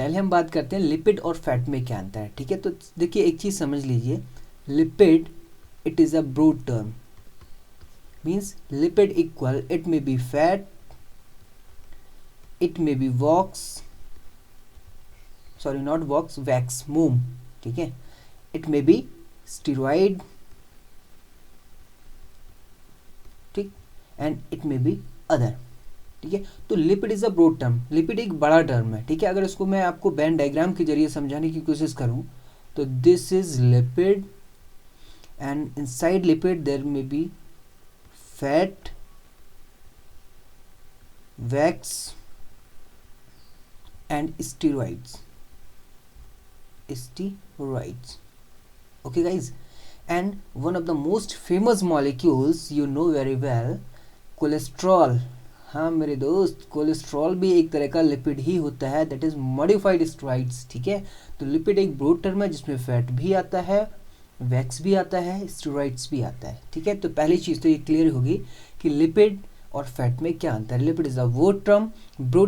पहले हम बात करते हैं लिपिड और फैट में क्या अंतर है, ठीक है। तो देखिए एक चीज़ समझ लीजिए, lipid it is a broad term, means lipid equal it may be fat, it may be wax मोम, ठीक है, इट मे बी स्टीरॉइड, ठीक, and it may be other, ठीक है। तो lipid is a broad term, lipid एक बड़ा term है, ठीक है। अगर इसको मैं आपको वेन डायग्राम के जरिए समझाने की कोशिश करूं तो this is lipid and inside lipid there may be fat, wax and steroids, okay guys, and one of the most famous molecules you know very well, cholesterol. हाँ मेरे दोस्त, कोलेस्ट्रॉल भी एक तरह का लिपिड ही होता है, दैट इज मॉडिफाइड स्टेरॉइड्स, ठीक है। तो लिपिड एक ब्रॉड टर्म है जिसमें फैट भी आता है, वैक्स भी आता है, स्टेरॉइड्स भी आता है, ठीक है। तो पहली चीज़ तो ये क्लियर होगी कि लिपिड और फैट में क्या अंतर है। Lipid is a broad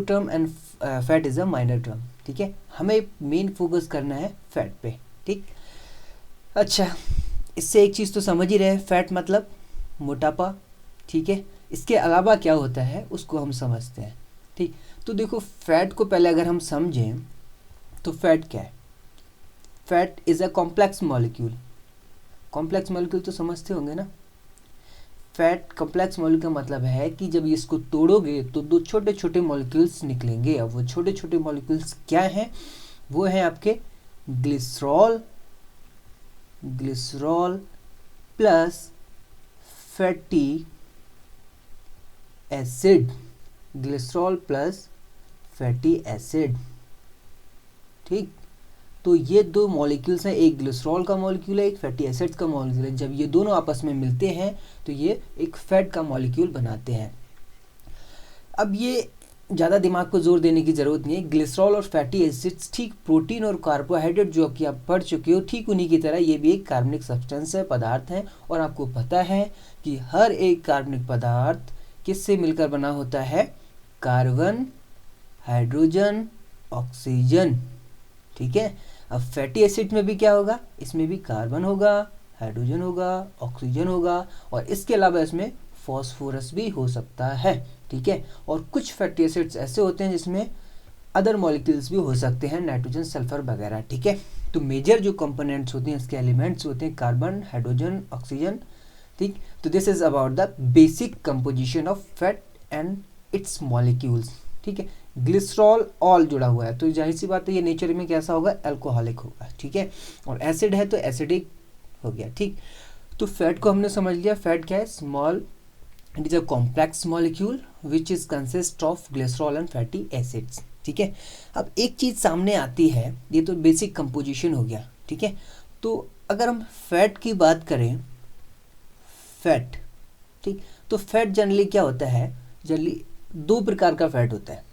term and fat is a minor term, ठीक है। हमें मेन फोकस करना है फैट पे, ठीक। अच्छा, इससे एक चीज़ तो समझ ही रहे, फैट मतलब मोटापा, ठीक है। इसके अलावा क्या होता है उसको हम समझते हैं, ठीक। तो देखो फैट को पहले अगर हम समझें तो फैट क्या है। Fat is a complex molecule, complex molecule तो समझते होंगे ना। फैट कॉम्प्लेक्स मॉलिक्यूल का मतलब है कि जब इसको तोड़ोगे तो दो छोटे छोटे मॉलिक्यूल्स निकलेंगे। अब वो छोटे छोटे मॉलिक्यूल्स क्या हैं, वो हैं आपके glycerol plus fatty acid, glycerol plus fatty acid, ठीक। तो ये दो मॉलिक्यूल्स हैं, एक ग्लिसरॉल का मॉलिक्यूल है, एक फैटी एसिड का मॉलिक्यूल है। जब ये दोनों आपस में मिलते हैं तो ये एक फैट का मॉलिक्यूल बनाते हैं। अब ये ज़्यादा दिमाग को जोर देने की ज़रूरत नहीं है। ग्लिसरॉल और फैटी एसिड्स ठीक प्रोटीन और कार्बोहाइड्रेट जो कि आप पढ़ चुके हो, ठीक उन्हीं की तरह ये भी एक कार्बनिक सब्सटेंस है, पदार्थ है। और आपको पता है कि हर एक कार्बनिक पदार्थ किससे मिलकर बना होता है, कार्बन, हाइड्रोजन, ऑक्सीजन, ठीक है। अब फैटी एसिड में भी क्या होगा, इसमें भी कार्बन होगा, हाइड्रोजन होगा, ऑक्सीजन होगा, और इसके अलावा इसमें फॉस्फोरस भी हो सकता है, ठीक है। और कुछ फैटी एसिड्स ऐसे होते हैं जिसमें अदर मॉलिक्यूल्स भी हो सकते हैं, नाइट्रोजन, सल्फर वगैरह, ठीक है। तो मेजर जो कंपोनेंट्स होते हैं, इसके एलिमेंट्स होते हैं कार्बन, हाइड्रोजन, ऑक्सीजन, ठीक। तो this is about the basic composition of fat and it's molecules, ठीक है। ग्लिसरॉल ऑल जुड़ा हुआ है तो जाहिर सी बात है ये नेचर में कैसा होगा, अल्कोहलिक होगा, ठीक है। और एसिड है तो एसिडिक हो गया, ठीक। तो फैट को हमने समझ लिया, फैट क्या है, small, it is a complex molecule which is consist of glycerol and fatty acids, ठीक है। अब एक चीज़ सामने आती है, ये तो बेसिक कंपोजिशन हो गया, ठीक है। तो अगर हम फैट की बात करें, फैट, ठीक, तो फैट जनरली क्या होता है, जनरली दो प्रकार का फैट होता है,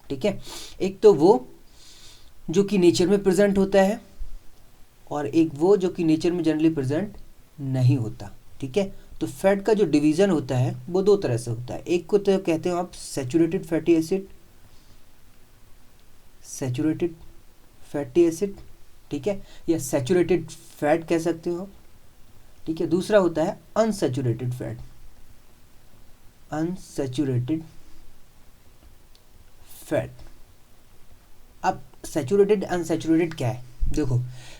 ठीक है। एक तो वो जो कि नेचर में प्रेजेंट होता है, और एक वो जो कि नेचर में जनरली प्रेजेंट नहीं होता, ठीक है। तो फैट का जो डिवीज़न होता है वो दो तरह से होता है। एक को तो कहते हो आप सैचुरेटेड फैटी एसिड, ठीक है, या सैचुरेटेड फैट कह सकते हो, ठीक है। दूसरा होता है अनसैचुरेटेड फैट, अब सैचुरेटेड अनसैचुरेटेड क्या है, देखो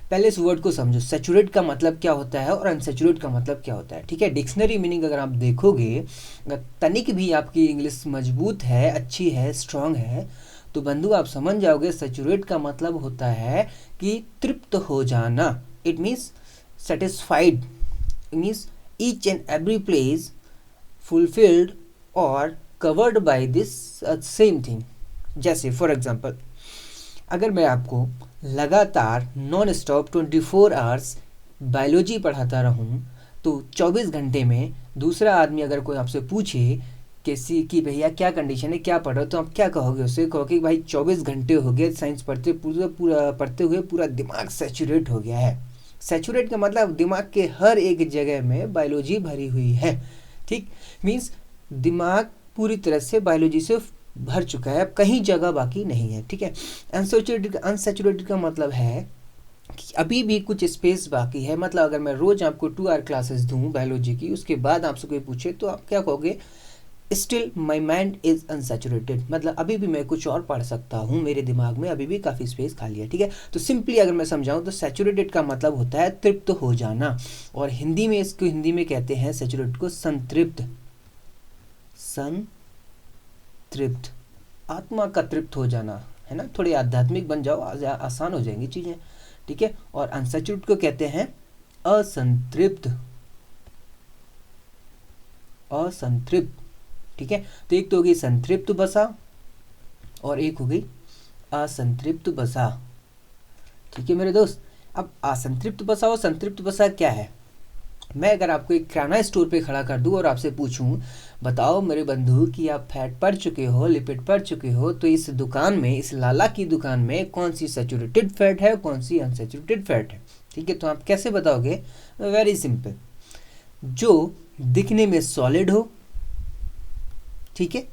पहले इस वर्ड को समझो, सैचुरेट का मतलब क्या होता है और अनसैचुरेट का मतलब क्या होता है, ठीक है। डिक्शनरी मीनिंग अगर आप देखोगे, अगर तनिक भी आपकी इंग्लिश मजबूत है, अच्छी है, स्ट्रांग है, तो बंधु आप समझ जाओगे सैचुरेट का मतलब होता है कि तृप्त हो जाना, it means satisfied, it means each and every place fulfilled और covered by this same thing. जैसे फॉर एग्जांपल, अगर मैं आपको लगातार नॉन स्टॉप 24 आवर्स बायोलॉजी पढ़ाता रहूं, तो 24 घंटे में दूसरा आदमी अगर कोई आपसे पूछे कैसी कि भैया क्या कंडीशन है, क्या पढ़ रहे हो, तो आप क्या कहोगे उससे, कहोगे भाई 24 घंटे हो गए साइंस पढ़ते पढ़ते हुए पूरा दिमाग सैचुरेट हो गया है। सैचुरेट का मतलब दिमाग के हर एक जगह में बायोलॉजी भरी हुई है, ठीक। मीन्स दिमाग पूरी तरह से बायोलॉजी से भर चुका है, अब कहीं जगह बाकी नहीं है, ठीक है। अनसैचुरेटेड का मतलब है कि अभी भी कुछ स्पेस बाकी है। मतलब अगर मैं रोज आपको 2 आवर क्लासेस दूं बायोलॉजी की, उसके बाद आपसे कोई पूछे तो आप क्या कहोगे? Still my mind is unsaturated, मतलब अभी भी मैं कुछ और पढ़ सकता हूँ, मेरे दिमाग में अभी भी काफ़ी स्पेस खाली है, ठीक है। तो सिंपली अगर मैं समझाऊँ तो सैचुरेटेड का मतलब होता है तृप्त हो जाना, और हिंदी में इसको हिंदी में कहते हैं सैचुरेटेड को संतृप्त। संतृप्त, आत्मा का तृप्त हो जाना, है ना। थोड़ी आध्यात्मिक बन जाओ, आसान हो जाएंगी चीज़ें, ठीक है। और अनसैचुरेटेड को कहते हैं असंतृप्त। असंतृप्त, ठीक है। तो एक तो हो गई संतृप्त वसा और एक हो गई असंतृप्त वसा, ठीक है मेरे दोस्त। अब असंतृप्त वसा और संतृप्त वसा क्या है? मैं अगर आपको एक किराना स्टोर पे खड़ा कर दूं और आपसे पूछूं, बताओ मेरे बंधु कि आप फैट पढ़ चुके हो, लिपिड पढ़ चुके हो, तो इस दुकान में, इस लाला की दुकान में कौन सी सैचुरेटेड फैट है, कौन सी अनसैचुरेटेड फैट है, ठीक है। तो आप कैसे बताओगे? वेरी सिंपल, जो दिखने में सॉलिड हो, ठीक है,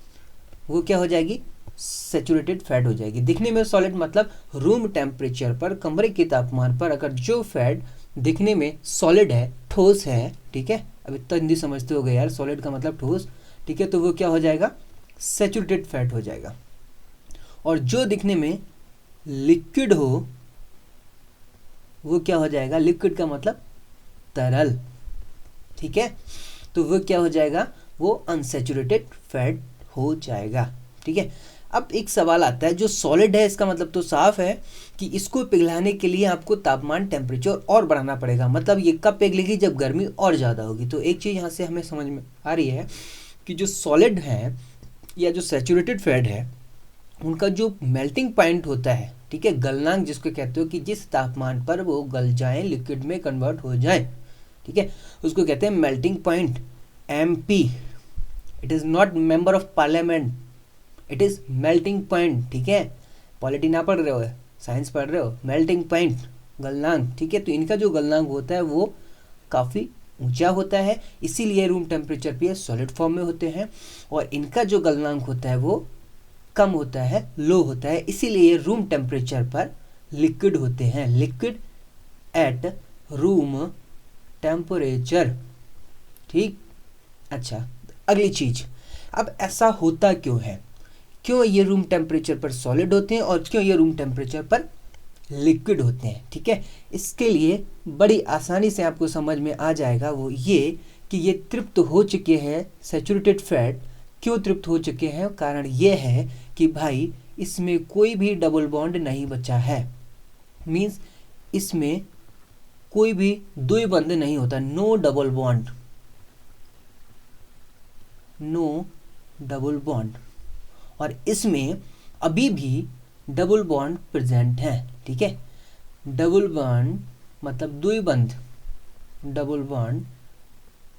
वो क्या हो जाएगी? सैचुरेटेड फैट हो जाएगी। दिखने में सॉलिड मतलब रूम टेम्परेचर पर, कमरे के तापमान पर अगर जो फैट दिखने में सॉलिड है, ठोस है, ठीक है, अब इतना हिंदी समझते हो गए यार, सॉलिड का मतलब ठोस, ठीक है, तो वो क्या हो जाएगा? सैचुरेटेड फैट हो जाएगा। और जो दिखने में लिक्विड हो, वो क्या हो जाएगा? लिक्विड का मतलब तरल, ठीक है, तो वो क्या हो जाएगा? वो अनसैचुरेटेड फैट हो जाएगा, ठीक है। अब एक सवाल आता है, जो सॉलिड है इसका मतलब तो साफ है कि इसको पिघलाने के लिए आपको तापमान, टेम्परेचर और बढ़ाना पड़ेगा। मतलब ये कब पिघलेगी? जब गर्मी और ज़्यादा होगी। तो एक चीज़ यहाँ से हमें समझ में आ रही है कि जो सॉलिड है या जो सैचुरेटेड फैट है, उनका जो मेल्टिंग पॉइंट होता है, ठीक है, गलनांक जिसको कहते हो, कि जिस तापमान पर वो गल जाए, लिक्विड में कन्वर्ट हो जाए, ठीक है, उसको कहते हैं melting point, MP। It is not member of parliament, it is melting point, ठीक है। पॉलिटी ना पढ़ रहे हो, साइंस पढ़ रहे हो, मेल्टिंग पॉइंट, गलनांक, ठीक है। तो इनका जो गलनांक होता है वो काफ़ी ऊंचा होता है, इसीलिए रूम टेम्परेचर पे सॉलिड फॉर्म में होते हैं। और इनका जो गलनांक होता है वो कम होता है, लो होता है, इसीलिए रूम टेम्परेचर पर लिक्विड होते हैं, लिक्विड एट रूम टेम्परेचर, ठीक। अच्छा, अगली चीज, अब ऐसा होता क्यों है? क्यों ये रूम टेम्परेचर पर सॉलिड होते हैं और क्यों ये रूम टेम्परेचर पर लिक्विड होते हैं, ठीक है। इसके लिए बड़ी आसानी से आपको समझ में आ जाएगा, वो ये कि ये तृप्त हो चुके हैं, सैचुरेटेड फैट क्यों तृप्त हो चुके हैं? कारण ये है कि भाई इसमें कोई भी डबल बॉन्ड नहीं बचा है, मीन्स इसमें कोई भी द्विबंध नहीं होता, no double bond, no double bond. और इसमें अभी भी डबल बॉन्ड प्रेजेंट है, ठीक है। डबल बॉन्ड मतलब द्विबंध, डबल बॉन्ड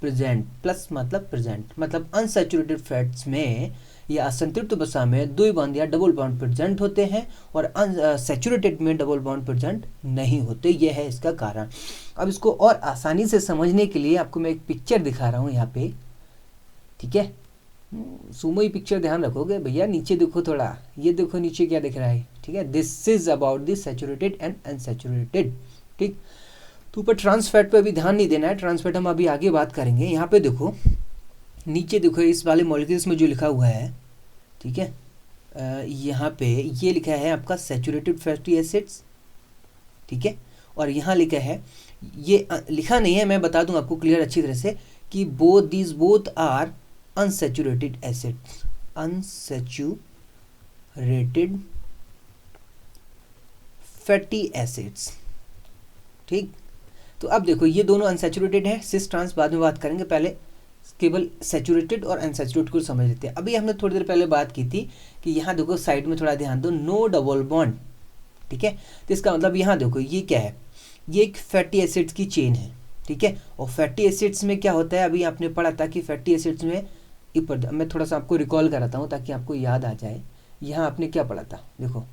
प्रेजेंट, प्लस मतलब प्रेजेंट, मतलब अनसैचुरेटेड फैट्स में या असंतृप्त वसा में द्विबंध या डबल बॉन्ड प्रेजेंट होते हैं और सैचुरेटेड में डबल बॉन्ड प्रेजेंट नहीं होते। यह है इसका कारण। अब इसको और आसानी से समझने के लिए आपको मैं एक पिक्चर दिखा रहा हूँ यहाँ पे, ठीक है। सुमो ही पिक्चर ध्यान रखोगे भैया, नीचे देखो थोड़ा, ये देखो नीचे क्या दिख रहा है, ठीक है। This is about this saturated and unsaturated, ठीक। तो ऊपर ट्रांस फैट पे भी ध्यान नहीं देना है, ट्रांस फैट हम अभी आगे बात करेंगे। यहाँ पे देखो, नीचे देखो इस वाले मॉलिक्यूल्स में जो लिखा हुआ है, ठीक है, यहाँ पे ये लिखा है आपका सैचुरेटेड फैटी एसिड्स, ठीक है। और यहाँ लिखा है, ये लिखा नहीं है, मैं बता दूं आपको क्लियर अच्छी तरह से, कि both are unsaturated acids, unsaturated fatty acids, ठीक। तो अब देखो ये दोनों अनसैचुरेटेड है, सिस ट्रांस बाद में बात करेंगे, पहले केवल सैचुरेटेड और अनसैचुरेटेड को समझ लेते हैं। अभी हमने थोड़ी देर पहले बात की थी कि यहाँ देखो साइड में थोड़ा ध्यान दो, नो डबल बॉन्ड, ठीक है। तो इसका मतलब यहाँ देखो ये क्या है, ये एक फैटी एसिड्स की चेन है, ठीक है। और फैटी एसिड्स में क्या होता है, अभी आपने पढ़ा था कि फैटी एसिड्स में ऊपर, मैं थोड़ा सा आपको रिकॉल कराता हूँ ताकि आपको याद आ जाए। यहाँ आपने क्या पढ़ा था, देखो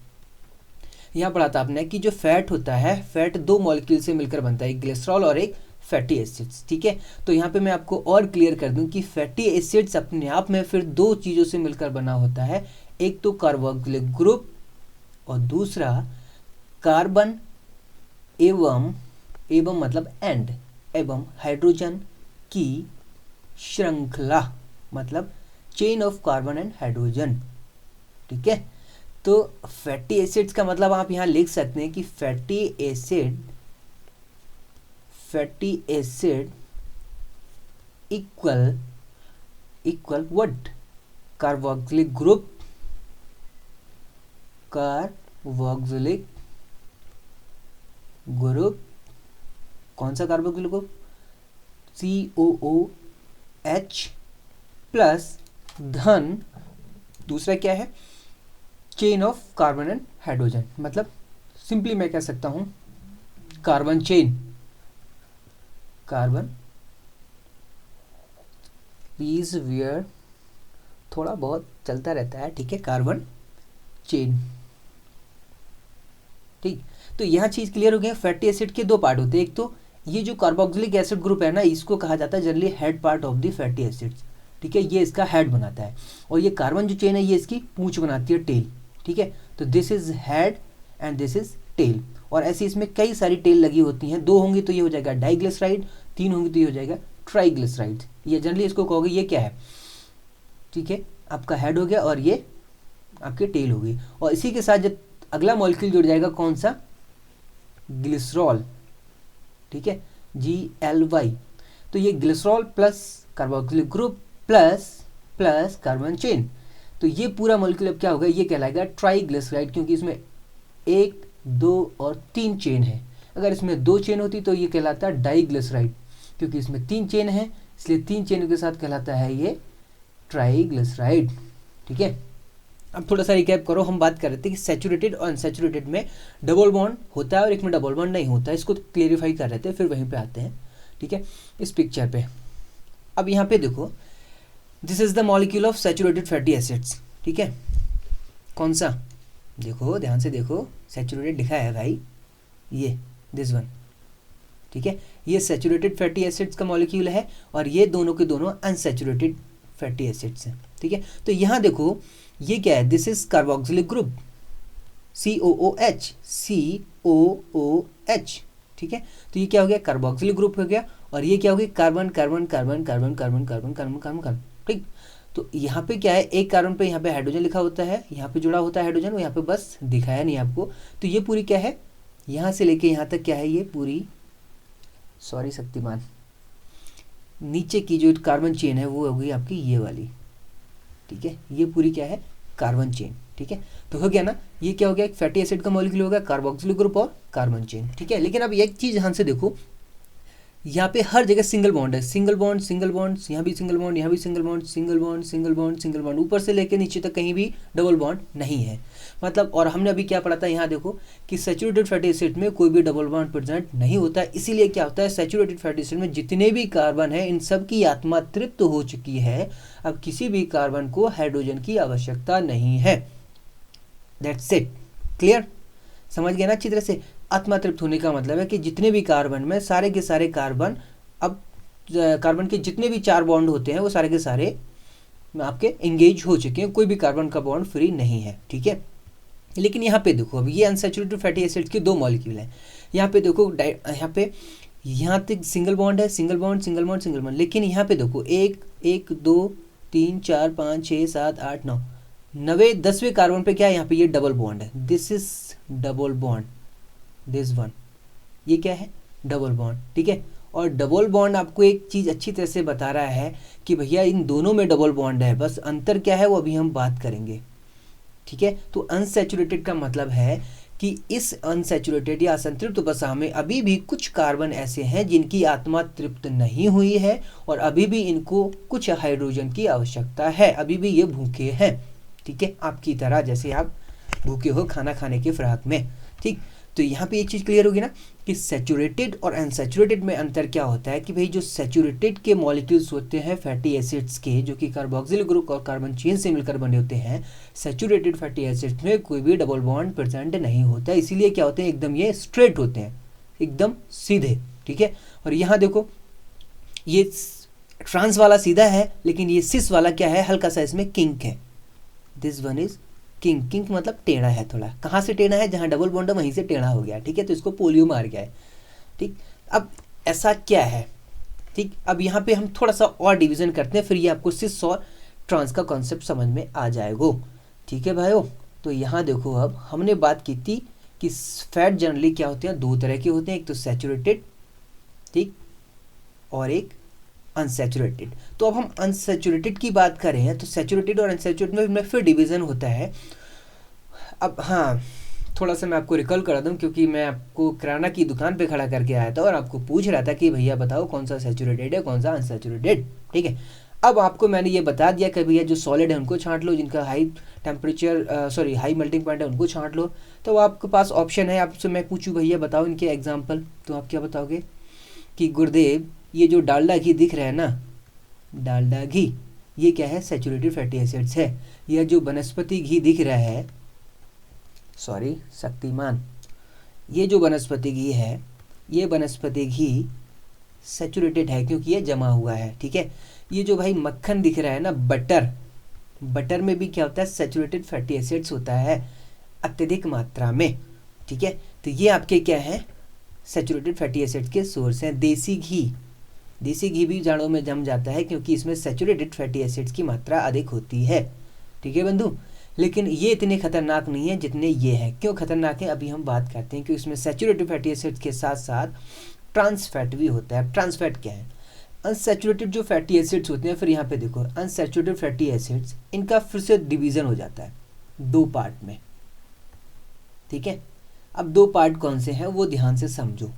यहाँ पढ़ा था आपने कि जो फैट होता है, फैट दो मॉलिक्यूल से मिलकर बनता है, एक ग्लिसरॉल और एक फैटी एसिड्स, ठीक है। तो यहाँ पे मैं आपको और क्लियर कर दूं कि फैटी एसिड्स अपने आप में फिर दो चीज़ों से मिलकर बना होता है, एक तो कार्बोक्सिलिक ग्रुप और दूसरा कार्बन एवं मतलब एंड एवं हाइड्रोजन की श्रृंखला, मतलब chain of carbon and hydrogen. ठीक है, तो फैटी एसिड्स का मतलब आप यहाँ लिख सकते हैं कि fatty acid equal what, carboxylic group, कौन सा कार्बोक्सिलिक ग्रुप, COOH प्लस धन दूसरा क्या है, chain of carbon and hydrogen, मतलब सिंपली मैं कह सकता हूं carbon chain. Carbon please wear थोड़ा बहुत चलता रहता है, ठीक है, कार्बन चेन। ठीक, तो यह चीज क्लियर हो गया। फैटी एसिड के दो पार्ट होते हैं, एक तो ये जो कार्बोक्सिलिक एसिड ग्रुप है ना, इसको कहा जाता है generally head part of the fatty acids. ठीक है, ये इसका हेड बनाता है, और ये कार्बन जो चेन है ये इसकी पूंछ बनाती है, टेल। ठीक है, तो this is head and this is tail, और ऐसे इसमें कई सारी टेल लगी होती हैं। 2 होंगी तो ये हो जाएगा डाइग्लिसराइड, 3 होंगी तो ये हो जाएगा ट्राइग्लिसराइड। ये जनरली इसको कहोगे ये क्या है, ठीक है, आपका हेड हो गया और ये आपकी टेल हो गई। और इसी के साथ जब अगला मॉलिक्यूल जुड़ जाएगा कौन सा, ग्लिसरॉल। ठीक है, GLY, तो ये glycerol plus carboxylic group plus carbon chain, तो ये पूरा मॉलिक्यूल अब क्या होगा, ये कहलाएगा ट्राइग्लिसराइड, क्योंकि इसमें 1, 2 और 3 चेन है। अगर इसमें 2 चेन होती तो ये कहलाता डाइग्लिसराइड, क्योंकि इसमें 3 चेन है, इसलिए 3 चेन के साथ कहलाता है ये ट्राइग्लिसराइड। ठीक है, अब थोड़ा सा रिकैप करो, हम बात कर रहे थे कि सैचुरेटेड और अनसैचुरेटेड में डबल बॉन्ड होता है और एक में डबल बॉन्ड नहीं होता है, इसको क्लेरिफाई कर रहे थे, फिर वहीं पे आते हैं। ठीक है, इस पिक्चर पे अब यहाँ पे देखो, this is the molecule of saturated fatty acids. ठीक है, कौन सा, देखो ध्यान से देखो, सैचुरेटेड लिखा है भाई, ये दिस वन। ठीक है, ये सैचुरेटेड फैटी एसिड्स का मॉलिक्यूल है और ये दोनों के दोनों अनसैचुरेटेड फैटी एसिड्स हैं। ठीक है, तो यहाँ देखो ये क्या है, this is carboxylic group, COOH। ठीक है, तो ये क्या हो गया, कार्बोक्सिलिक ग्रुप हो गया, और ये क्या हो गया, carbon carbon carbon carbon carbon carbon carbon carbon carbon. ठीक, तो यहाँ पे क्या है, एक कार्बन पे यहाँ पे हाइड्रोजन लिखा होता है, यहाँ पे जुड़ा होता है हाइड्रोजन, और यहाँ पे बस दिखाया नहीं आपको। तो ये पूरी क्या है, यहाँ से लेके यहाँ तक क्या है, ये पूरी, सॉरी शक्तिमान, नीचे की जो कार्बन चेन है वो होगी आपकी ये वाली। ठीक है, ये पूरी क्या है, कार्बन चेन। ठीक है, तो हो गया ना, ये क्या हो गया, एक फैटी एसिड का मॉलिक्यूल होगा, कार्बोक्सिलिक ग्रुप और कार्बन चेन। ठीक है, लेकिन अब एक चीज ध्यान से देखो, यहाँ पे हर जगह सिंगल बॉन्ड है, सिंगल बॉन्ड, यहाँ भी सिंगल बॉन्ड, यहाँ भी single bond, single bond, single bond, single bond, ऊपर से लेकर नीचे तक कहीं भी डबल बॉन्ड नहीं है। मतलब, और हमने अभी क्या पढ़ा था, यहाँ देखो कि सैचुरेटेड फैटी एसिड में कोई भी डबल बॉन्ड प्रेजेंट नहीं होता है। इसीलिए क्या होता है, सैचुरेटेड फैटी एसिड में जितने भी कार्बन है इन सब की आत्मा तृप्त हो चुकी है, अब किसी भी कार्बन को हाइड्रोजन की आवश्यकता नहीं है। दैट्स इट, क्लियर, समझ गए ना अच्छी तरह से। आत्मा तृप्त होने का मतलब है कि जितने भी कार्बन में सारे के सारे कार्बन, अब कार्बन के जितने भी 4 बॉन्ड होते हैं वो सारे के सारे आपके एंगेज हो चुके हैं, कोई भी कार्बन का बॉन्ड फ्री नहीं है। ठीक है, लेकिन यहाँ पे देखो, अब ये अनसैचुरेटेड फैटी एसिड्स के 2 मॉलिक्यूल हैं। यहाँ पे देखो, यहाँ तक सिंगल बॉन्ड है, single bond, single bond, single bond, लेकिन यहाँ पे देखो 1 2 3 4 5 6 7 8 9 90 10वें कार्बन पे क्या है, यहाँ पे ये डबल बॉन्ड है, this is double bond, this one, ये क्या है, डबल बॉन्ड। ठीक है, और डबल बॉन्ड आपको एक चीज़ अच्छी तरह से बता रहा है कि भैया इन दोनों में डबल बॉन्ड है, बस अंतर क्या है वो अभी हम बात करेंगे। ठीक है, तो अनसैचुरेटेड का मतलब है कि इस अनसैचुरेटेड या असंतृप्त वसा में अभी भी कुछ कार्बन ऐसे हैं जिनकी आत्मा तृप्त नहीं हुई है और अभी भी इनको कुछ हाइड्रोजन की आवश्यकता है, अभी भी ये भूखे हैं। ठीक है, आपकी तरह, जैसे आप भूखे हो खाना खाने के फिराक में। ठीक, तो यहाँ पे एक चीज़ क्लियर होगी ना कि सैचुरेटेड और अनसैचुरेटेड में अंतर क्या होता है कि भाई जो सैचुरेटेड के मॉलिक्यूल्स होते हैं फैटी एसिड्स के, जो कि कार्बोक्सिलिक ग्रुप और कार्बन चेन से मिलकर बने होते हैं, सैचुरेटेड फैटी एसिड्स में कोई भी डबल बॉन्ड प्रेजेंट नहीं होता है, इसीलिए क्या होते हैं, एकदम ये स्ट्रेट होते हैं, एकदम सीधे। ठीक है, और यहाँ देखो ये ट्रांस वाला सीधा है, लेकिन ये सिस वाला क्या है, हल्का सा इसमें किंक है, this one is kink, kink मतलब टेढ़ा है थोड़ा, कहाँ से टेढ़ा है, जहाँ डबल बॉन्ड है वहीं से टेढ़ा हो गया, ठीक है, तो इसको पोलियो मार गया है, ठीक। अब ऐसा क्या है, ठीक। अब यहाँ पे हम थोड़ा सा और डिवीजन करते हैं, फिर ये आपको सिस और ट्रांस का कॉन्सेप्ट समझ में आ जाएगा, ठीक है भाइयों। तो यहाँ देखो, अब हमने बात की थी कि फैट जनरली क्या होते हैं, दो तरह के होते हैं, एक तो सैचुरेटेड, ठीक, और एक अनसैचुरेटेड। तो अब हम अनसैचुरेटेड की बात करें तो सैचुरेटेड और अनसैचुरेटेड में फिर डिवीज़न होता है। अब हाँ, थोड़ा सा मैं आपको रिकॉल करा दूँ, क्योंकि मैं आपको किराना की दुकान पे खड़ा करके आया था और आपको पूछ रहा था कि भैया बताओ कौन सा सैचुरेटेड है, कौन सा अनसैचुरेटेड, ठीक है। अब आपको मैंने ये बता दिया कि भैया जो सॉलिड है उनको छांट लो, जिनका high temperature sorry high melting point है उनको छांट लो। तो आपके पास ऑप्शन है, आपसे मैं पूछूँ भैया बताओ इनके एग्जाम्पल, तो आप क्या बताओगे कि गुरुदेव ये जो डालडा घी दिख रहा है ना, डालडा घी, ये क्या है, सैचुरेटेड फैटी एसिड्स है। यह जो वनस्पति घी दिख रहा है, सॉरी शक्तिमान, ये जो वनस्पति घी है, ये वनस्पति घी सैचुरेटेड है क्योंकि ये जमा हुआ है, ठीक है। ये जो भाई मक्खन दिख रहा है ना, बटर, बटर में भी क्या होता है, सैचुरेटेड फैटी एसिड्स होता है अत्यधिक मात्रा में, ठीक है। तो ये आपके क्या है, सैचुरेटेड फैटी एसिड्स के सोर्स हैं। देसी घी, देसी घी भी जाड़ों में जम जाता है क्योंकि इसमें सैचुरेटेड फैटी एसिड्स की मात्रा अधिक होती है, ठीक है बंधु। लेकिन ये इतने खतरनाक नहीं है जितने ये हैं। क्यों खतरनाक है अभी हम बात करते हैं, क्योंकि इसमें सैचुरेटेड फैटी एसिड्स के साथ साथ ट्रांस फैट भी होता है। ट्रांस फैट क्या है, अनसैचुरेटेड जो फैटी एसिड्स होते हैं, फिर यहाँ पे देखो अनसैचुरेटेड फैटी एसिड्स, इनका फिर से डिवीज़न हो जाता है दो पार्ट में, ठीक है। अब दो पार्ट कौन से हैं वो ध्यान से समझो,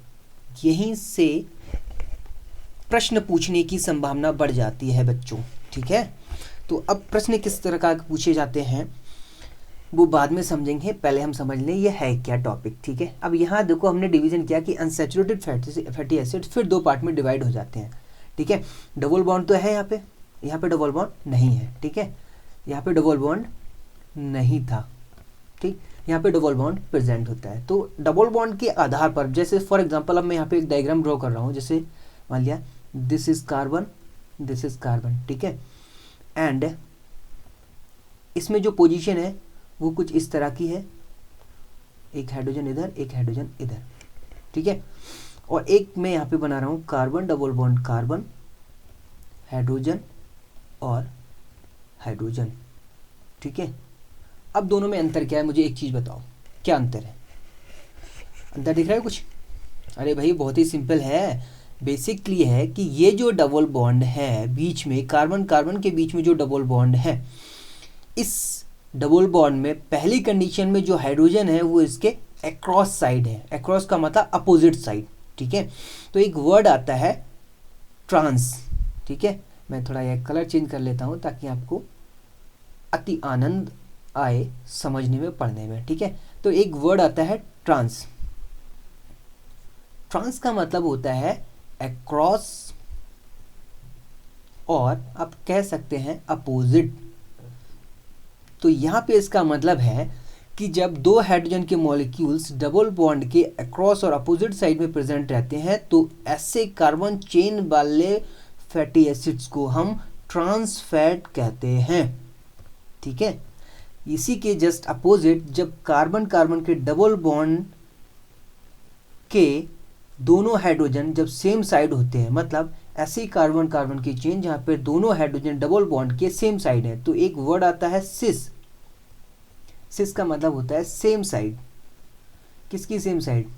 यहीं से प्रश्न पूछने की संभावना बढ़ जाती है बच्चों, ठीक है। तो अब प्रश्न किस तरह का पूछे जाते हैं वो बाद में समझेंगे, पहले हम समझ लें ये है क्या टॉपिक, ठीक है। अब यहाँ देखो हमने डिवीजन किया कि अनसैचुरेटेड फैटी एसिड्स फिर दो पार्ट में डिवाइड हो जाते हैं, ठीक है। डबल बॉन्ड तो है यहाँ पे डबल बॉन्ड नहीं है, ठीक है, यहाँ पे डबल बॉन्ड नहीं था, ठीक, यहाँ पे डबल बॉन्ड प्रेजेंट होता है। तो डबल बॉन्ड के आधार पर, जैसे फॉर एग्जांपल अब मैं यहाँ पे एक डायग्राम ड्रॉ कर रहा हूँ, जैसे मान लिया this is carbon, this is carbon, ठीक है, एंड इसमें जो पोजीशन है वो कुछ इस तरह की है, एक हाइड्रोजन इधर, एक हाइड्रोजन इधर, ठीक है। और एक मैं यहाँ पे बना रहा हूँ carbon double bond, carbon hydrogen और हाइड्रोजन, ठीक है। अब दोनों में अंतर क्या है, मुझे एक चीज़ बताओ, क्या अंतर है, अंतर दिख रहा है कुछ? अरे भाई बहुत ही सिंपल है, बेसिकली है कि ये जो डबल बॉन्ड है बीच में, कार्बन कार्बन के बीच में जो डबल बॉन्ड है, इस डबल बॉन्ड में पहली कंडीशन में जो हाइड्रोजन है वो इसके अक्रॉस साइड है, अक्रॉस का मतलब अपोजिट साइड, ठीक है। तो एक वर्ड आता है ट्रांस, ठीक है, मैं थोड़ा यह कलर चेंज कर लेता हूँ ताकि आपको अति आनंद आए समझने में, पढ़ने में, ठीक है। तो एक वर्ड आता है ट्रांस, ट्रांस का मतलब होता है अक्रॉस, और आप कह सकते हैं अपोजिट। तो यहाँ पे इसका मतलब है कि जब दो हाइड्रोजन के मॉलिक्यूल्स डबल बॉन्ड के अक्रॉस और अपोजिट साइड में प्रेजेंट रहते हैं तो ऐसे कार्बन चेन वाले फैटी एसिड्स को हम ट्रांस फैट कहते हैं, ठीक है। इसी के जस्ट अपोजिट जब कार्बन कार्बन के डबल बॉन्ड के दोनों हाइड्रोजन जब सेम साइड होते हैं, मतलब ऐसे कार्बन कार्बन की चेन जहां पर दोनों हाइड्रोजन डबल बॉन्ड के सेम साइड है, तो एक वर्ड आता है सिस। सिस का मतलब होता है सेम साइड। किसकी सेम साइड?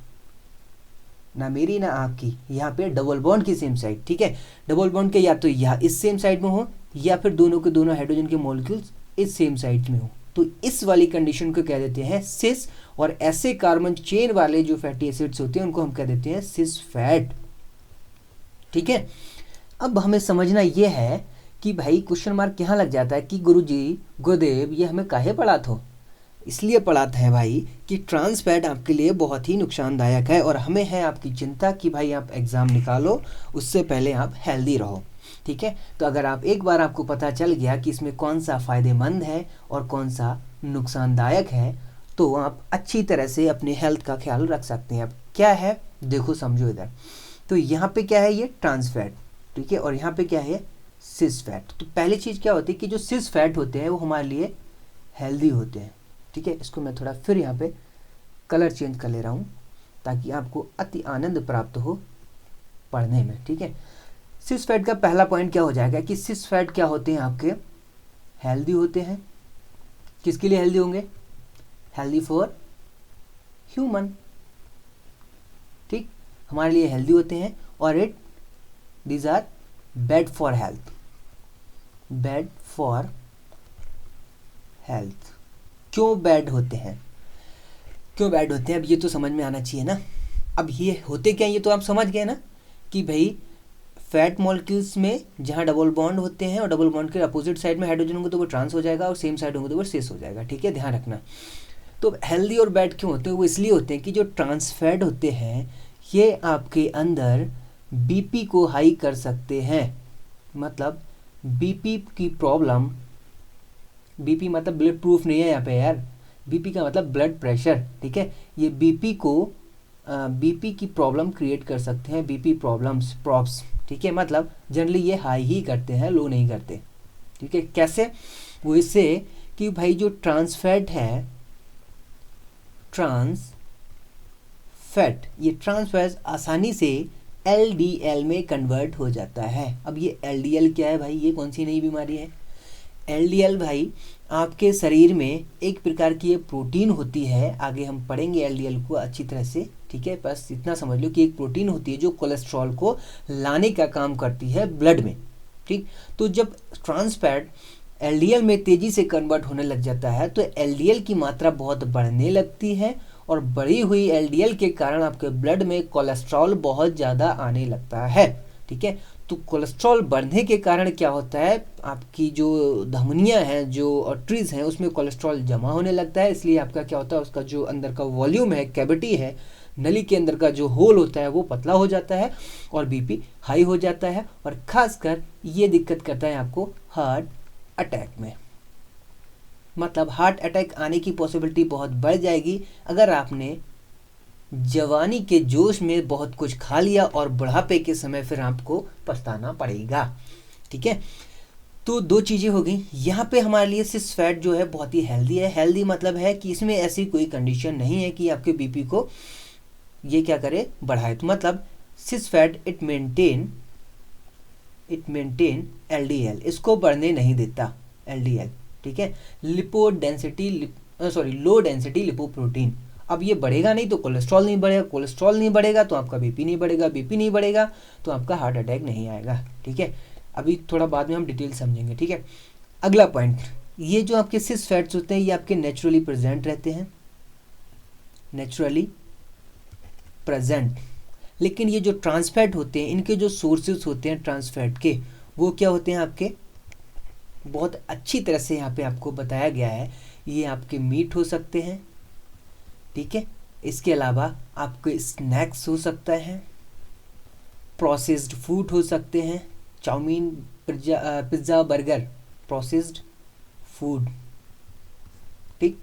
ना मेरी ना आपकी, यहाँ पे डबल बॉन्ड की सेम साइड, ठीक है। डबल बॉन्ड के या तो यहाँ इस सेम साइड में हो या फिर दोनों के दोनों हाइड्रोजन के मॉलिक्यूल्स इस सेम साइड में हो, तो इस वाली कंडीशन को कह देते हैं सिस। और ऐसे कार्बन चेन वाले जो फैटी एसिड्स होते हैं उनको हम कह देते हैं सिस फैट, ठीक है। अब हमें समझना यह है कि भाई क्वेश्चन मार्क यहाँ लग जाता है कि गुरुजी गुरुदेव ये हमें काहे पढ़ा था? इसलिए पढ़ाता है भाई कि ट्रांस फैट आपके लिए बहुत ही नुकसानदायक है और हमें है आपकी चिंता कि भाई आप एग्ज़ाम निकालो उससे पहले आप हेल्दी रहो, ठीक है। तो अगर आप एक बार आपको पता चल गया कि इसमें कौन सा फ़ायदेमंद है और कौन सा नुकसानदायक है तो आप अच्छी तरह से अपने हेल्थ का ख्याल रख सकते हैं। अब क्या है देखो समझो इधर, तो यहाँ पे क्या है ये ट्रांस फैट, ठीक है, और यहाँ पे क्या है सिस फैट। तो पहली चीज़ क्या होती है कि जो सिस फैट होते हैं वो हमारे लिए हेल्दी होते हैं, ठीक है, इसको मैं थोड़ा फिर यहाँ पे कलर चेंज कर ले रहा हूँ ताकि आपको अति आनंद प्राप्त हो पढ़ने में। ठीक है, सिस फैट का पहला पॉइंट क्या हो जाएगा कि सिस फैट क्या होते हैं आपके, हेल्दी होते हैं। किसके लिए हेल्दी होंगे, हेल्दी फॉर ह्यूमन। ठीक, हमारे लिए हेल्दी होते हैं और these are bad for health, bad for health. क्यों बैड होते हैं, क्यों बैड होते हैं, अब ये तो समझ में आना चाहिए ना। अब ये होते क्या, ये तो आप समझ गए ना कि भाई फैट मॉलिक्यूल्स में जहाँ डबल बॉन्ड होते हैं और डबल बॉन्ड के अपोजिट साइड में हाइड्रोजन होंगे तो वो ट्रांस हो जाएगा और सेम साइड होंगे तो वो सिस हो जाएगा। ठीक है, ध्यान रखना। तो हेल्दी और बैड क्यों होते हैं, वो इसलिए होते हैं कि जो ट्रांस फैट होते हैं ये आपके अंदर बीपी को हाई कर सकते हैं। मतलब बीपी की प्रॉब्लम, बीपी मतलब ब्लड प्रूफ नहीं है यहाँ पे यार, बीपी का मतलब ब्लड प्रेशर। ठीक है, ये बीपी को बीपी की प्रॉब्लम क्रिएट कर सकते हैं, बीपी प्रॉब्लम्स, प्रॉप्स। ठीक है, मतलब जनरली ये हाई ही करते हैं, लो नहीं करते। ठीक है, कैसे, वो इससे कि भाई जो ट्रांस फैट है, ट्रांस फैट, ये ट्रांस फैट आसानी से एलडीएल में कन्वर्ट हो जाता है। अब ये एलडीएल क्या है भाई, ये कौन सी नई बीमारी है। एलडीएल भाई आपके शरीर में एक प्रकार की ये प्रोटीन होती है, आगे हम पढ़ेंगे एलडीएल को अच्छी तरह से। ठीक है, बस इतना समझ लो कि एक प्रोटीन होती है जो कोलेस्ट्रॉल को लाने का काम करती है ब्लड में। ठीक, तो जब ट्रांस फैट एलडीएल में तेजी से कन्वर्ट होने लग जाता है तो एलडीएल की मात्रा बहुत बढ़ने लगती है और बढ़ी हुई एलडीएल के कारण आपके ब्लड में कोलेस्ट्रॉल बहुत ज़्यादा आने लगता है। ठीक है, तो कोलेस्ट्रॉल बढ़ने के कारण क्या होता है, आपकी जो धमनियां हैं, जो आर्टरीज हैं, उसमें कोलेस्ट्रॉल जमा होने लगता है। इसलिए आपका क्या होता है, उसका जो अंदर का वॉल्यूम है, कैविटी है, नली के अंदर का जो होल होता है वो पतला हो जाता है और बीपी हाई हो जाता है। और खासकर ये दिक्कत करता है आपको हार्ट अटैक में। मतलब हार्ट अटैक आने की पॉसिबिलिटी बहुत बढ़ जाएगी अगर आपने जवानी के जोश में बहुत कुछ खा लिया और बुढ़ापे के समय फिर आपको पछताना पड़ेगा। ठीक है, तो दो चीज़ें हो गई यहाँ पे हमारे लिए। सिस फैट जो है बहुत ही हेल्दी है। हेल्दी मतलब है कि इसमें ऐसी कोई कंडीशन नहीं है कि आपके बीपी को ये क्या करे, बढ़ाए। तो मतलब सिस फैट इट मेंटेन एलडीएल, इसको बढ़ने नहीं देता एलडीएल। ठीक है, लो डेंसिटी लिपोप्रोटीन। अब ये बढ़ेगा नहीं तो कोलेस्ट्रॉल नहीं बढ़ेगा, कोलेस्ट्रॉल नहीं बढ़ेगा तो आपका बीपी नहीं बढ़ेगा, बीपी नहीं बढ़ेगा तो आपका हार्ट अटैक नहीं आएगा। ठीक है, अभी थोड़ा बाद में हम डिटेल समझेंगे। ठीक है, अगला पॉइंट, ये जो आपके सिस फैट्स होते हैं ये आपके नेचुरली प्रेजेंट रहते हैं, नेचुरली प्रेजेंट। लेकिन ये जो ट्रांस फैट होते हैं इनके जो सोर्सेज होते हैं ट्रांस फैट के, वो क्या होते हैं आपके, बहुत अच्छी तरह से यहाँ पे आपको बताया गया है। ये आपके मीट हो सकते हैं। ठीक है, इसके अलावा आपके स्नैक्स हो सकता है, प्रोसेस्ड फूड हो सकते हैं, chowmein, pizza, burger, processed food. ठीक,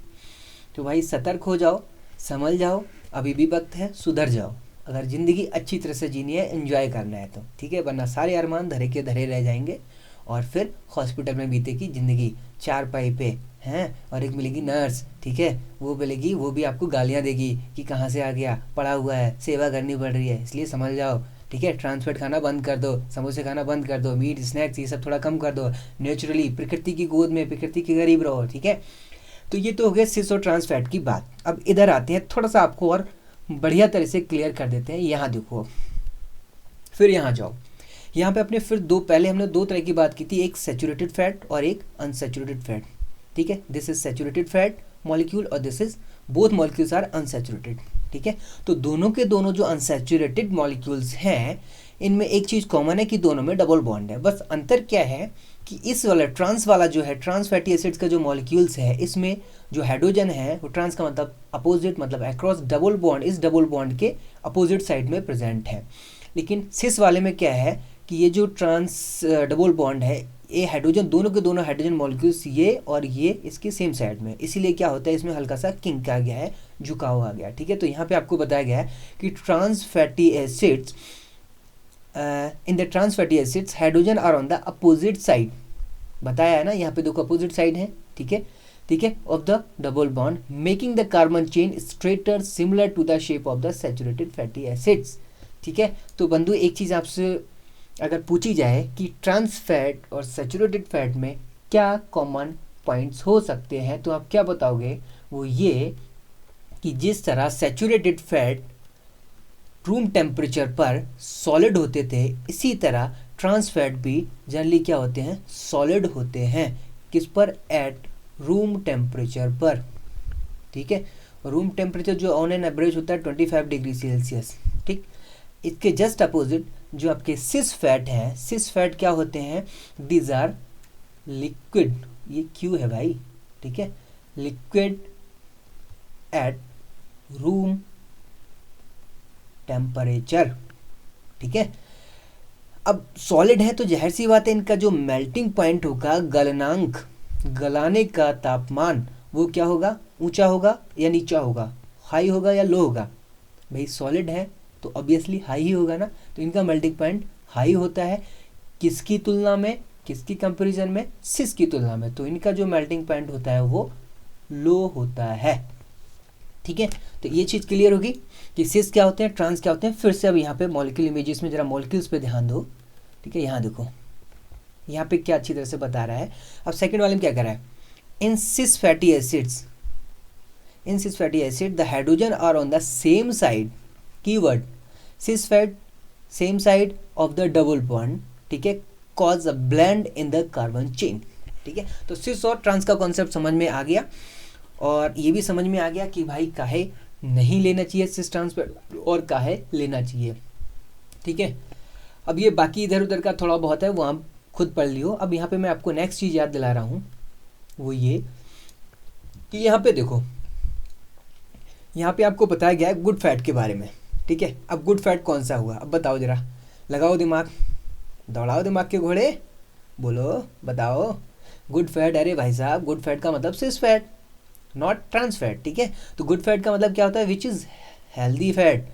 तो भाई सतर्क हो जाओ, समझ जाओ, अभी भी वक्त है, सुधर जाओ अगर ज़िंदगी अच्छी तरह से जीनी है, एंजॉय करना है तो। ठीक है, वरना सारे अरमान धरे के धरे रह जाएंगे और फिर हॉस्पिटल में बीतेगी ज़िंदगी, चार पाई पे हैं और एक मिलेगी नर्स। ठीक है, वो मिलेगी, वो भी आपको गालियाँ देगी कि कहाँ से आ गया, पड़ा हुआ है, सेवा करनी पड़ रही है। इसलिए समझ जाओ। ठीक है, ट्रांस फैट खाना बंद कर दो, समोसे खाना बंद कर दो, मीट स्नैक्स ये सब थोड़ा कम कर दो, नेचुरली प्रकृति की गोद में, प्रकृति के करीब रहो। ठीक है, तो ये तो हो गया सिस और ट्रांस फैट की बात। अब इधर आते हैं, थोड़ा सा आपको और बढ़िया तरह से क्लियर कर देते हैं। यहाँ देखो, फिर यहाँ जाओ, यहाँ पे अपने फिर पहले हमने दो तरह की बात की थी, एक सैचुरेटेड फैट और एक अनसैचुरेटेड फैट। ठीक है, this is saturated fat molecule और this is both molecules are unsaturated. ठीक है, तो दोनों के दोनों जो अनसैचुरेटेड मॉलिक्यूल्स हैं इनमें एक चीज़ कॉमन है कि दोनों में डबल बॉन्ड है। बस अंतर क्या है कि इस वाला ट्रांस वाला जो है, ट्रांस फैटी एसिड्स का जो मॉलिक्यूल्स है, इसमें जो हाइड्रोजन है वो ट्रांस का मतलब अपोजिट, मतलब अक्रॉस डबल बॉन्ड, इस डबल बॉन्ड के अपोजिट साइड में प्रेजेंट है। लेकिन सिस वाले में क्या है कि ये जो ट्रांस डबल बॉन्ड है, ये हाइड्रोजन, दोनों के दोनों हाइड्रोजन मॉलिक्यूल्स ये और ये इसके सेम साइड में, इसीलिए क्या होता है इसमें हल्का सा किंक आ गया है, झुकाव आ गया। ठीक है, तो यहाँ पे आपको बताया गया है कि trans fatty acids, in the trans fatty acids hydrogen are on the opposite side. बताया है ना, यहाँ पे देखो अपोजिट साइड है। ठीक है, ठीक है, of the double bond, making the carbon chain straighter similar to the shape of the saturated fatty acids. ठीक है, तो बंधु एक चीज़ आपसे अगर पूछी जाए कि ट्रांस फैट और सैचुरेटेड फैट में क्या कॉमन पॉइंट्स हो सकते हैं, तो आप क्या बताओगे? वो ये कि जिस तरह सैचुरेटेड फैट रूम टेम्परेचर पर सॉलिड होते थे, इसी तरह ट्रांस फैट भी जनरली क्या होते हैं? सॉलिड होते हैं। किस पर? एट रूम टेम्परेचर पर। ठीक है, रूम टेम्परेचर जो ऑन एन एवरेज होता है 25 डिग्री सेल्सियस। ठीक, इसके जस्ट अपोजिट जो आपके सिस फैट हैं, सिस फैट क्या होते हैं? दीज आर लिक्विड, ये क्यू है भाई, ठीक है, लिक्विड एट रूम टेम्परेचर। ठीक है, अब सॉलिड है तो जाहिर सी बात है इनका जो मेल्टिंग पॉइंट होगा, गलनांक, गलाने का तापमान, वो क्या होगा? ऊंचा होगा या नीचा होगा? हाई होगा या लो होगा? भाई सॉलिड है तो ऑब्वियसली हाई ही होगा ना, तो इनका मेल्टिंग पॉइंट हाई होता है। किसकी तुलना में? किसकी कंपैरिजन में? सिस की तुलना में। तो इनका जो मेल्टिंग पॉइंट होता है वो लो होता है। ठीक है, तो ये चीज़ क्लियर होगी कि सिस क्या होते हैं, ट्रांस क्या होते हैं। फिर से अब यहाँ पे मॉलिक्यूल इमेजेस में जरा मॉलिक्यूल्स पे ध्यान दो। ठीक है, यहाँ देखो, यहाँ पे क्या अच्छी तरह से बता रहा है। अब सेकंड वाले में क्या कर रहा है? In cis fatty acids, in cis fatty acid the hydrogen are on the same side, keyword cis fat, same side of the double bond. ठीक है, cause a blend in the carbon chain. ठीक है, तो सिस और trans का concept समझ में आ गया, और ये भी समझ में आ गया कि भाई काहे नहीं लेना चाहिए सिस ट्रांस और काहे लेना चाहिए। ठीक है, अब ये बाकी इधर उधर का थोड़ा बहुत है, वो आप खुद पढ़ लियो। अब यहाँ पे मैं आपको नेक्स्ट चीज़ याद दिला रहा हूँ, वो ये कि यहाँ पे देखो, यहाँ पे आपको बताया गया है गुड फैट के बारे में। ठीक है, अब गुड फैट कौन सा हुआ? अब बताओ जरा, लगाओ दिमाग, दौड़ाओ दिमाग के घोड़े, बोलो बताओ। गुड फैट, अरे भाई साहब गुड फैट का मतलब सिस फैट, नॉट ट्रांस फैट। ठीक है, तो गुड फैट का मतलब क्या होता है? Which is healthy fat.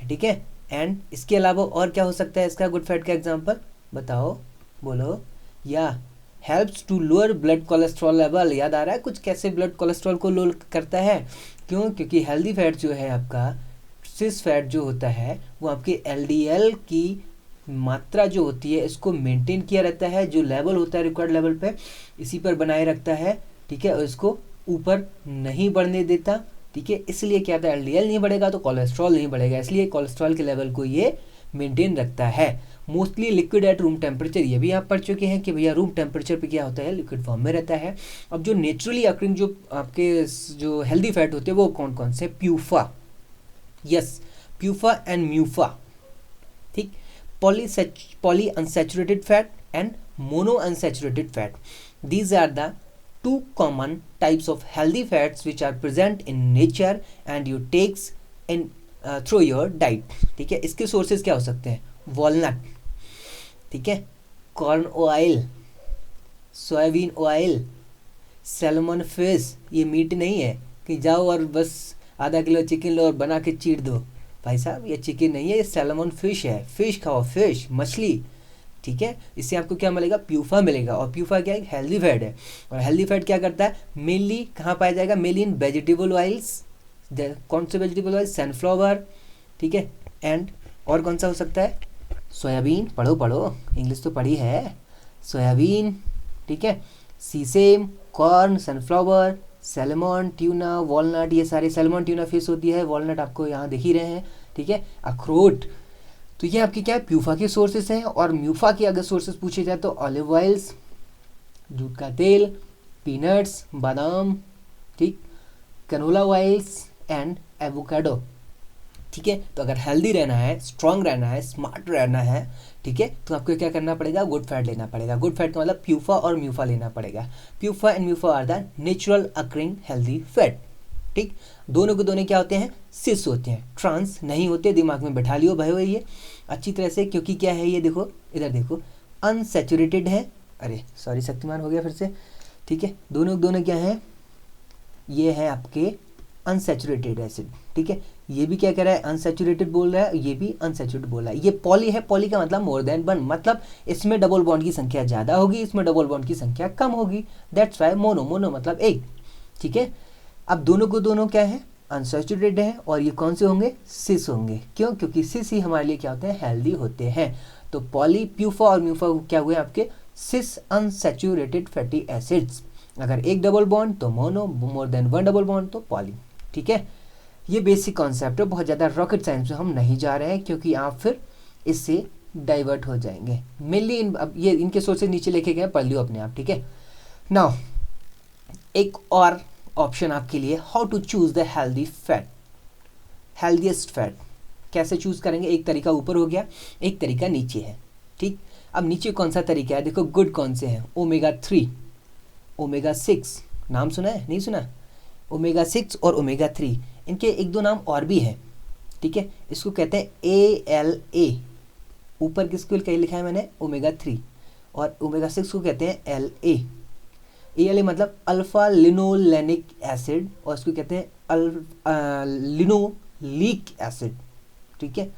ठीक है, एंड इसके अलावा और क्या हो सकता है इसका गुड फैट का एग्जांपल? बताओ, बोलो। या helps to lower blood cholesterol level. याद आ रहा है कुछ कैसे ब्लड कोलेस्ट्रॉल को लो करता है? क्यों? क्योंकि हेल्दी फैट जो है आपका, सिस फैट जो होता है, वो आपके एलडीएल की मात्रा जो होती है इसको मेंटेन किया रहता है, जो लेवल होता है रिक्वायर्ड लेवल पे इसी पर बनाए रखता है। ठीक है, और इसको ऊपर नहीं बढ़ने देता। ठीक है, इसलिए क्या था? एलडीएल नहीं बढ़ेगा तो कोलेस्ट्रॉल नहीं बढ़ेगा, इसलिए कोलेस्ट्रॉल के लेवल को ये मेंटेन रखता है। Mostly liquid at room temperature, ये भी आप पढ़ चुके हैं कि भैया रूम टेम्परेचर पे क्या होता है? लिक्विड फॉर्म में रहता है। अब जो नेचुरली अकरिंग जो आपके जो हेल्दी फैट होते हैं वो कौन कौन से? PUFA, yes, PUFA and MUFA. ठीक, poly unsaturated fat and mono unsaturated fat, these are the two common types of healthy fats which are present in nature and you takes in through your diet. ठीक है, इसके sources क्या हो सकते हैं? Walnut, ठीक है, corn oil, soybean oil, salmon fish. ये मीट नहीं है कि जाओ और बस आधा किलो चिकन लो और बना के चीर दो। भाई साहब ये चिकन नहीं है, ये सैल्मन फिश है। फिश खाओ, फिश, मछली। ठीक है, इससे आपको क्या मिलेगा? प्यूफा मिलेगा। और प्यूफा क्या है? हेल्दी फैट है। और हेल्दी फैट क्या करता है? मेनली कहाँ पाया जाएगा? मेनली इन वेजिटेबल ऑयल्स। कौन से वेजिटेबल ऑयल? सनफ्लावर। ठीक है, एंड और कौन सा हो सकता है? सोयाबीन। पढ़ो पढ़ो, इंग्लिश तो पढ़ी है। सोयाबीन, ठीक है, sesame, corn, sunflower, salmon, tuna, walnut. ये सारे सैल्मन ट्यूना फिश होती है, वॉलनट आपको यहाँ दिख ही रहे हैं। ठीक है, अखरोट। तो ये आपकी क्या है? प्यूफा के सोर्सेस हैं। और म्यूफा के अगर सोर्सेस पूछे जाए तो ऑलिव ऑयल्स, दूध का तेल, पीनट्स, बादाम, ठीक, कैनोला ऑयल्स एंड एवोकाडो। ठीक है, तो अगर हेल्दी रहना है, स्ट्रांग रहना है, स्मार्ट रहना है, ठीक है, तो आपको क्या करना पड़ेगा? गुड फैट लेना पड़ेगा। गुड फैट का मतलब प्यूफा और म्यूफा लेना पड़ेगा। PUFA and MUFA are the natural occurring healthy fat. ठीक, दोनों के दोनों क्या होते हैं? सिस होते हैं, ट्रांस नहीं होते। दिमाग में बैठा लियो भाई ये अच्छी तरह से, क्योंकि क्या है ये देखो, इधर देखो, अनसैचुरेटेड है। अरे सॉरी, शक्तिमान हो गया फिर से। ठीक है, दोनों दोनों क्या है? ये है आपके अनसैचुरेटेड एसिड। ठीक है, ये भी क्या कह रहा है? अनसैचुरेटेड बोल रहा है, ये भी अनसैचुरेटेड बोल रहा है। ये पॉली है, पॉली का मतलब मोर देन वन, मतलब इसमें डबल बॉन्ड की संख्या ज़्यादा होगी, इसमें डबल बॉन्ड की संख्या कम होगी। दैट्स वाई मोनो, मोनो मतलब एक। ठीक है। अब दोनों को दोनों क्या है, अनसैचुरेटेड है, और ये कौन से होंगे, सिस होंगे। क्यों, क्योंकि सिस ही हमारे लिए क्या होते हैं, हेल्दी होते हैं। तो पॉली प्यूफा और म्यूफा क्या हुए आपके, सिस अनसैचुरेटेड फैटी एसिड्स। अगर एक डबल बॉन्ड तो mono, more than one double bond तो पॉली। ठीक है, ये बेसिक कॉन्सेप्ट है, बहुत ज़्यादा रॉकेट साइंस में हम नहीं जा रहे हैं, क्योंकि आप फिर इससे डाइवर्ट हो जाएंगे। मेनली अब ये इनके सोर्सेज नीचे लिखे गए, पढ़ लियो अपने आप। ठीक है, नाउ एक और ऑप्शन आपके लिए, how to choose the healthy fat, healthiest fat कैसे चूज करेंगे। एक तरीका ऊपर हो गया, एक तरीका नीचे है। ठीक, अब नीचे कौन सा तरीका है, देखो गुड कौन से हैं, ओमेगा 3, ओमेगा 6, नाम सुना है, नहीं सुना, ओमेगा 6 और ओमेगा 3, इनके एक दो नाम और भी हैं। ठीक है, इसको कहते हैं ALA, ऊपर किसको क्या लिखा है मैंने, ओमेगा 3, और ओमेगा 6 को कहते हैं LA। ALA मतलब अल्फा लिनोलेनिक एसिड, और इसको कहते हैं लिनोलीक एसिड। ठीक है,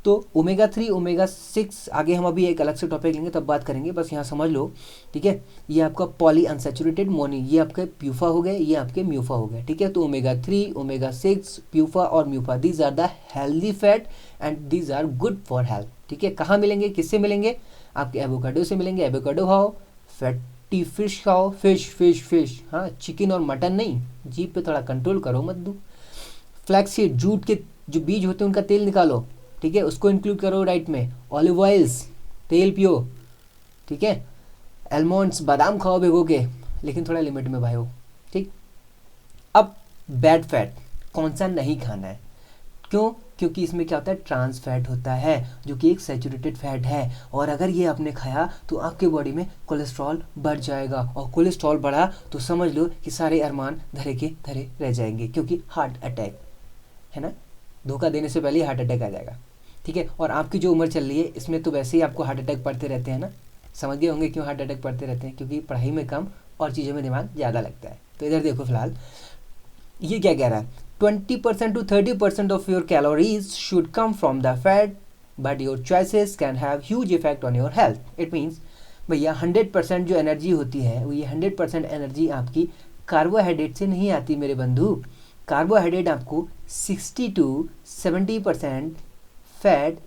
तो ओमेगा 3 ओमेगा 6 आगे हम अभी एक अलग से टॉपिक लेंगे तब बात करेंगे, बस यहाँ समझ लो। ठीक है, ये आपका पॉली अनसैचुरेटेड मोनी, ये आपके प्यूफा हो गए, ये आपके म्यूफा हो गए। ठीक है, तो ओमेगा 3 ओमेगा 6 प्यूफा और MUFA, these are the healthy fat and these are good for health. ठीक है, कहाँ मिलेंगे, किससे मिलेंगे, आपके एवोकाडो से मिलेंगे। एवोकाडो खाओ, फैटी फिश खाओ, फिश, हाँ चिकन और मटन नहीं, जीभ पे थोड़ा कंट्रोल करो मत दो। फ्लैक्सीड, जूट के जो बीज होते हैं उनका तेल निकालो, ठीक है, उसको इंक्लूड करो डाइट में। ऑलिव ऑयल्स, तेल पियो। ठीक है, एलमंड्स, बादाम खाओ भिगो के, लेकिन थोड़ा लिमिट में भाई हो। ठीक, अब बैड फैट कौन सा नहीं खाना है, क्यों, क्योंकि इसमें क्या होता है, ट्रांस फैट होता है, जो कि एक सैचुरेटेड फैट है, और अगर ये आपने खाया तो आपके बॉडी में कोलेस्ट्रॉल बढ़ जाएगा, और कोलेस्ट्रॉल बढ़ा तो समझ लो कि सारे अरमान धरे के धरे रह जाएंगे, क्योंकि हार्ट अटैक है ना, धोखा देने से पहले ही हार्ट अटैक आ जाएगा। ठीक है, और आपकी जो उम्र चल रही है इसमें तो वैसे ही आपको हार्ट अटैक पड़ते रहते हैं ना, समझ गए होंगे क्यों हार्ट अटैक पड़ते रहते हैं, क्योंकि पढ़ाई में कम और चीज़ों में दिमाग ज़्यादा लगता है। तो इधर देखो फिलहाल ये क्या कह रहा है, 20% to 30% of your calories should come from the fat, but your choices can have huge effect on your health. It means भैया 100% जो एनर्जी होती है वो ये 100% एनर्जी आपकी कार्बोहाइड्रेट से नहीं आती मेरे बंधु। कार्बोहाइड्रेट आपको 60 to 70% fat,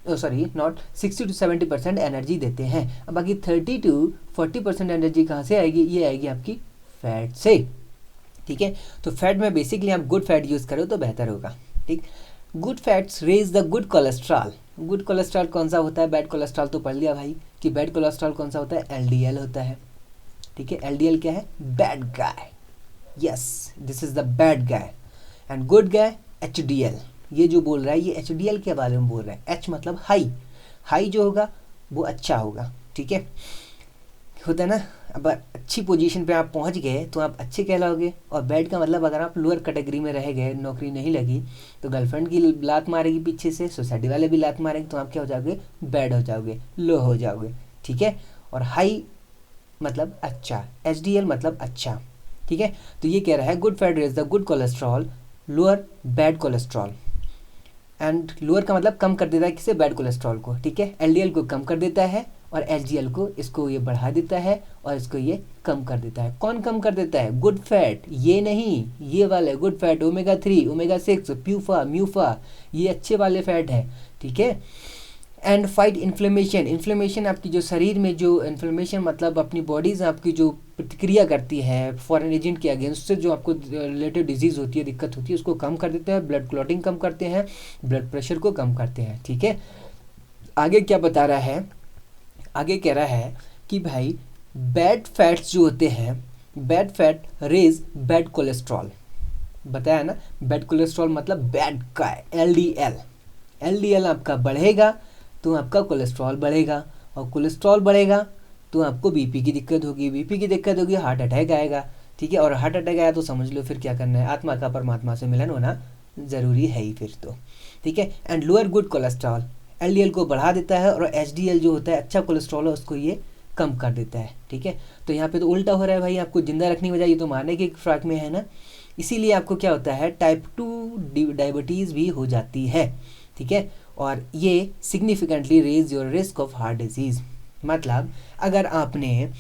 sorry not 60 to 70% energy देते हैं। अब बाकी 30 to 40% एनर्जी कहाँ से आएगी, ये आएगी आपकी फैट से। ठीक है, तो फैट में बेसिकली आप गुड फैट यूज़ करो तो बेहतर होगा। ठीक, good fats raise the good cholesterol. Good cholesterol कौन सा होता है, बैड कोलेस्ट्रॉल तो पढ़ लिया भाई कि बैड कोलेस्ट्रॉल कौन सा होता है, LDL होता है। ठीक है, LDL क्या है, bad guy, yes this is the bad guy, and good guy HDL। ये जो बोल रहा है ये HDL के बारे में बोल रहा है। H मतलब हाई, हाई जो होगा वो अच्छा होगा। ठीक है, होता है ना, अब अच्छी पोजीशन पे आप पहुंच गए तो आप अच्छे कहलाओगे, और बैड का मतलब अगर आप लोअर कैटेगरी में रह गए, नौकरी नहीं लगी तो गर्लफ्रेंड की लात मारेगी पीछे से, सोसाइटी वाले भी लात मारेंगे, तो आप क्या हो जाओगे, बैड हो जाओगे, लो हो जाओगे। ठीक है, और हाई मतलब अच्छा, HDL मतलब अच्छा। ठीक है, तो ये कह रहा है good fat raise the good cholesterol, lower bad cholesterol, and lower का मतलब कम कर देता है किसे, बैड कोलेस्ट्रॉल को। ठीक है, LDL को कम कर देता है, और HDL को इसको ये बढ़ा देता है, और इसको ये कम कर देता है। कौन कम कर देता है, गुड फैट, ये नहीं, ये वाले good fat, omega 3 omega 6 PUFA MUFA, ये अच्छे वाले फैट है। ठीक है, एंड फाइट इन्फ्लेमेशन, इन्फ्लेमेशन आपकी जो शरीर में जो इन्फ्लेमेशन मतलब अपनी बॉडी से आपकी जो प्रतिक्रिया करती है फॉरेन एजेंट के अगेंस्ट से, जो आपको रिलेटेड डिजीज़ होती है, दिक्कत होती है, उसको कम कर देता है। ब्लड क्लॉटिंग कम करते हैं, ब्लड प्रेशर को कम करते हैं। ठीक है, आगे क्या बता रहा है, आगे कह रहा है कि भाई बैड फैट्स जो होते हैं, bad fat raise bad cholesterol, बताया ना, बैड कोलेस्ट्रॉल मतलब बैड का LDL, LDL आपका बढ़ेगा तो आपका कोलेस्ट्रॉल बढ़ेगा, और कोलेस्ट्रॉल बढ़ेगा तो आपको BP की दिक्कत होगी, BP की दिक्कत होगी, हार्ट अटैक आएगा। ठीक है, और हार्ट अटैक आया तो समझ लो फिर क्या करना है, आत्मा का परमात्मा से मिलन होना ज़रूरी है ही फिर तो। ठीक है, and lower good cholesterol LDL को बढ़ा देता है, और HDL जो होता है अच्छा कोलेस्ट्रॉल है उसको ये कम कर देता है। ठीक है, तो यहाँ पे तो उल्टा हो रहा है भाई, आपको जिंदा रखने की बजाय ये तो मारने के फ्राक में है ना, इसीलिए आपको क्या होता है, टाइप 2 डायबिटीज़ भी हो जाती है। ठीक है, और ये significantly raise your risk of heart disease. मतलब अगर आपने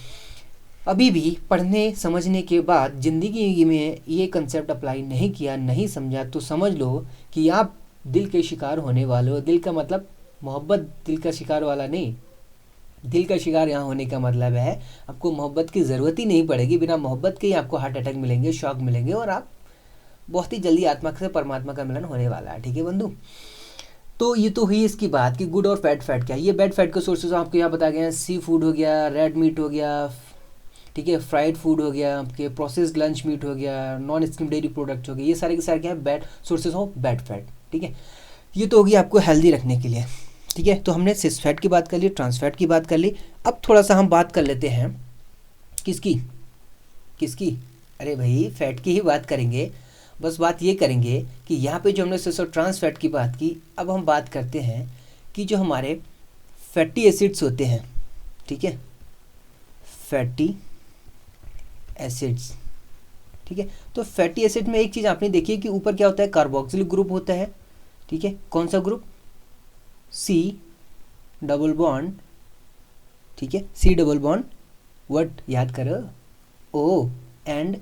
अभी भी पढ़ने समझने के बाद ज़िंदगी में ये कंसेप्ट अप्लाई नहीं किया, नहीं समझा, तो समझ लो कि आप दिल के शिकार होने वाले हो। दिल का मतलब मोहब्बत, दिल का शिकार वाला नहीं। दिल का शिकार यहाँ होने का मतलब है आपको मोहब्बत की ज़रूरत ही नहीं पड़ेगी, बिना मोहब्बत के ही आपको हार्ट अटैक मिलेंगे, शॉक मिलेंगे, और आप बहुत ही जल्दी आत्मा से परमात्मा का मिलन होने वाला है। ठीक है बंधु, तो ये तो हुई इसकी बात कि गुड और बैड फैट क्या है। ये बैड फैट के सोर्सेज आपको यहाँ बता गए हैं। सी फूड हो गया, रेड मीट हो गया, ठीक है, फ्राइड फूड हो गया, आपके प्रोसेस्ड लंच मीट हो गया, नॉन स्किम डेयरी प्रोडक्ट हो गए, ये सारे के सारे क्या है, bad sources of bad fat. ठीक है, ये तो होगी आपको हेल्दी रखने के लिए। ठीक है, तो हमने सिस फैट की बात कर ली, ट्रांस फैट की बात कर ली। अब थोड़ा सा हम बात कर लेते हैं किसकी किसकी, अरे भाई फैट की ही बात करेंगे। बस बात ये करेंगे कि यहाँ पे जो हमने सिस और ट्रांस फैट की बात की, अब हम बात करते हैं कि जो हमारे फैटी एसिड्स होते हैं, ठीक है, फैटी एसिड्स। ठीक है, तो फैटी एसिड में एक चीज़ आपने देखी है कि ऊपर क्या होता है, कार्बोक्सिलिक ग्रुप होता है। ठीक है, कौन सा ग्रुप, सी डबल बॉन्ड। ठीक है, सी डबल बॉन्ड व्हाट, याद करो, O and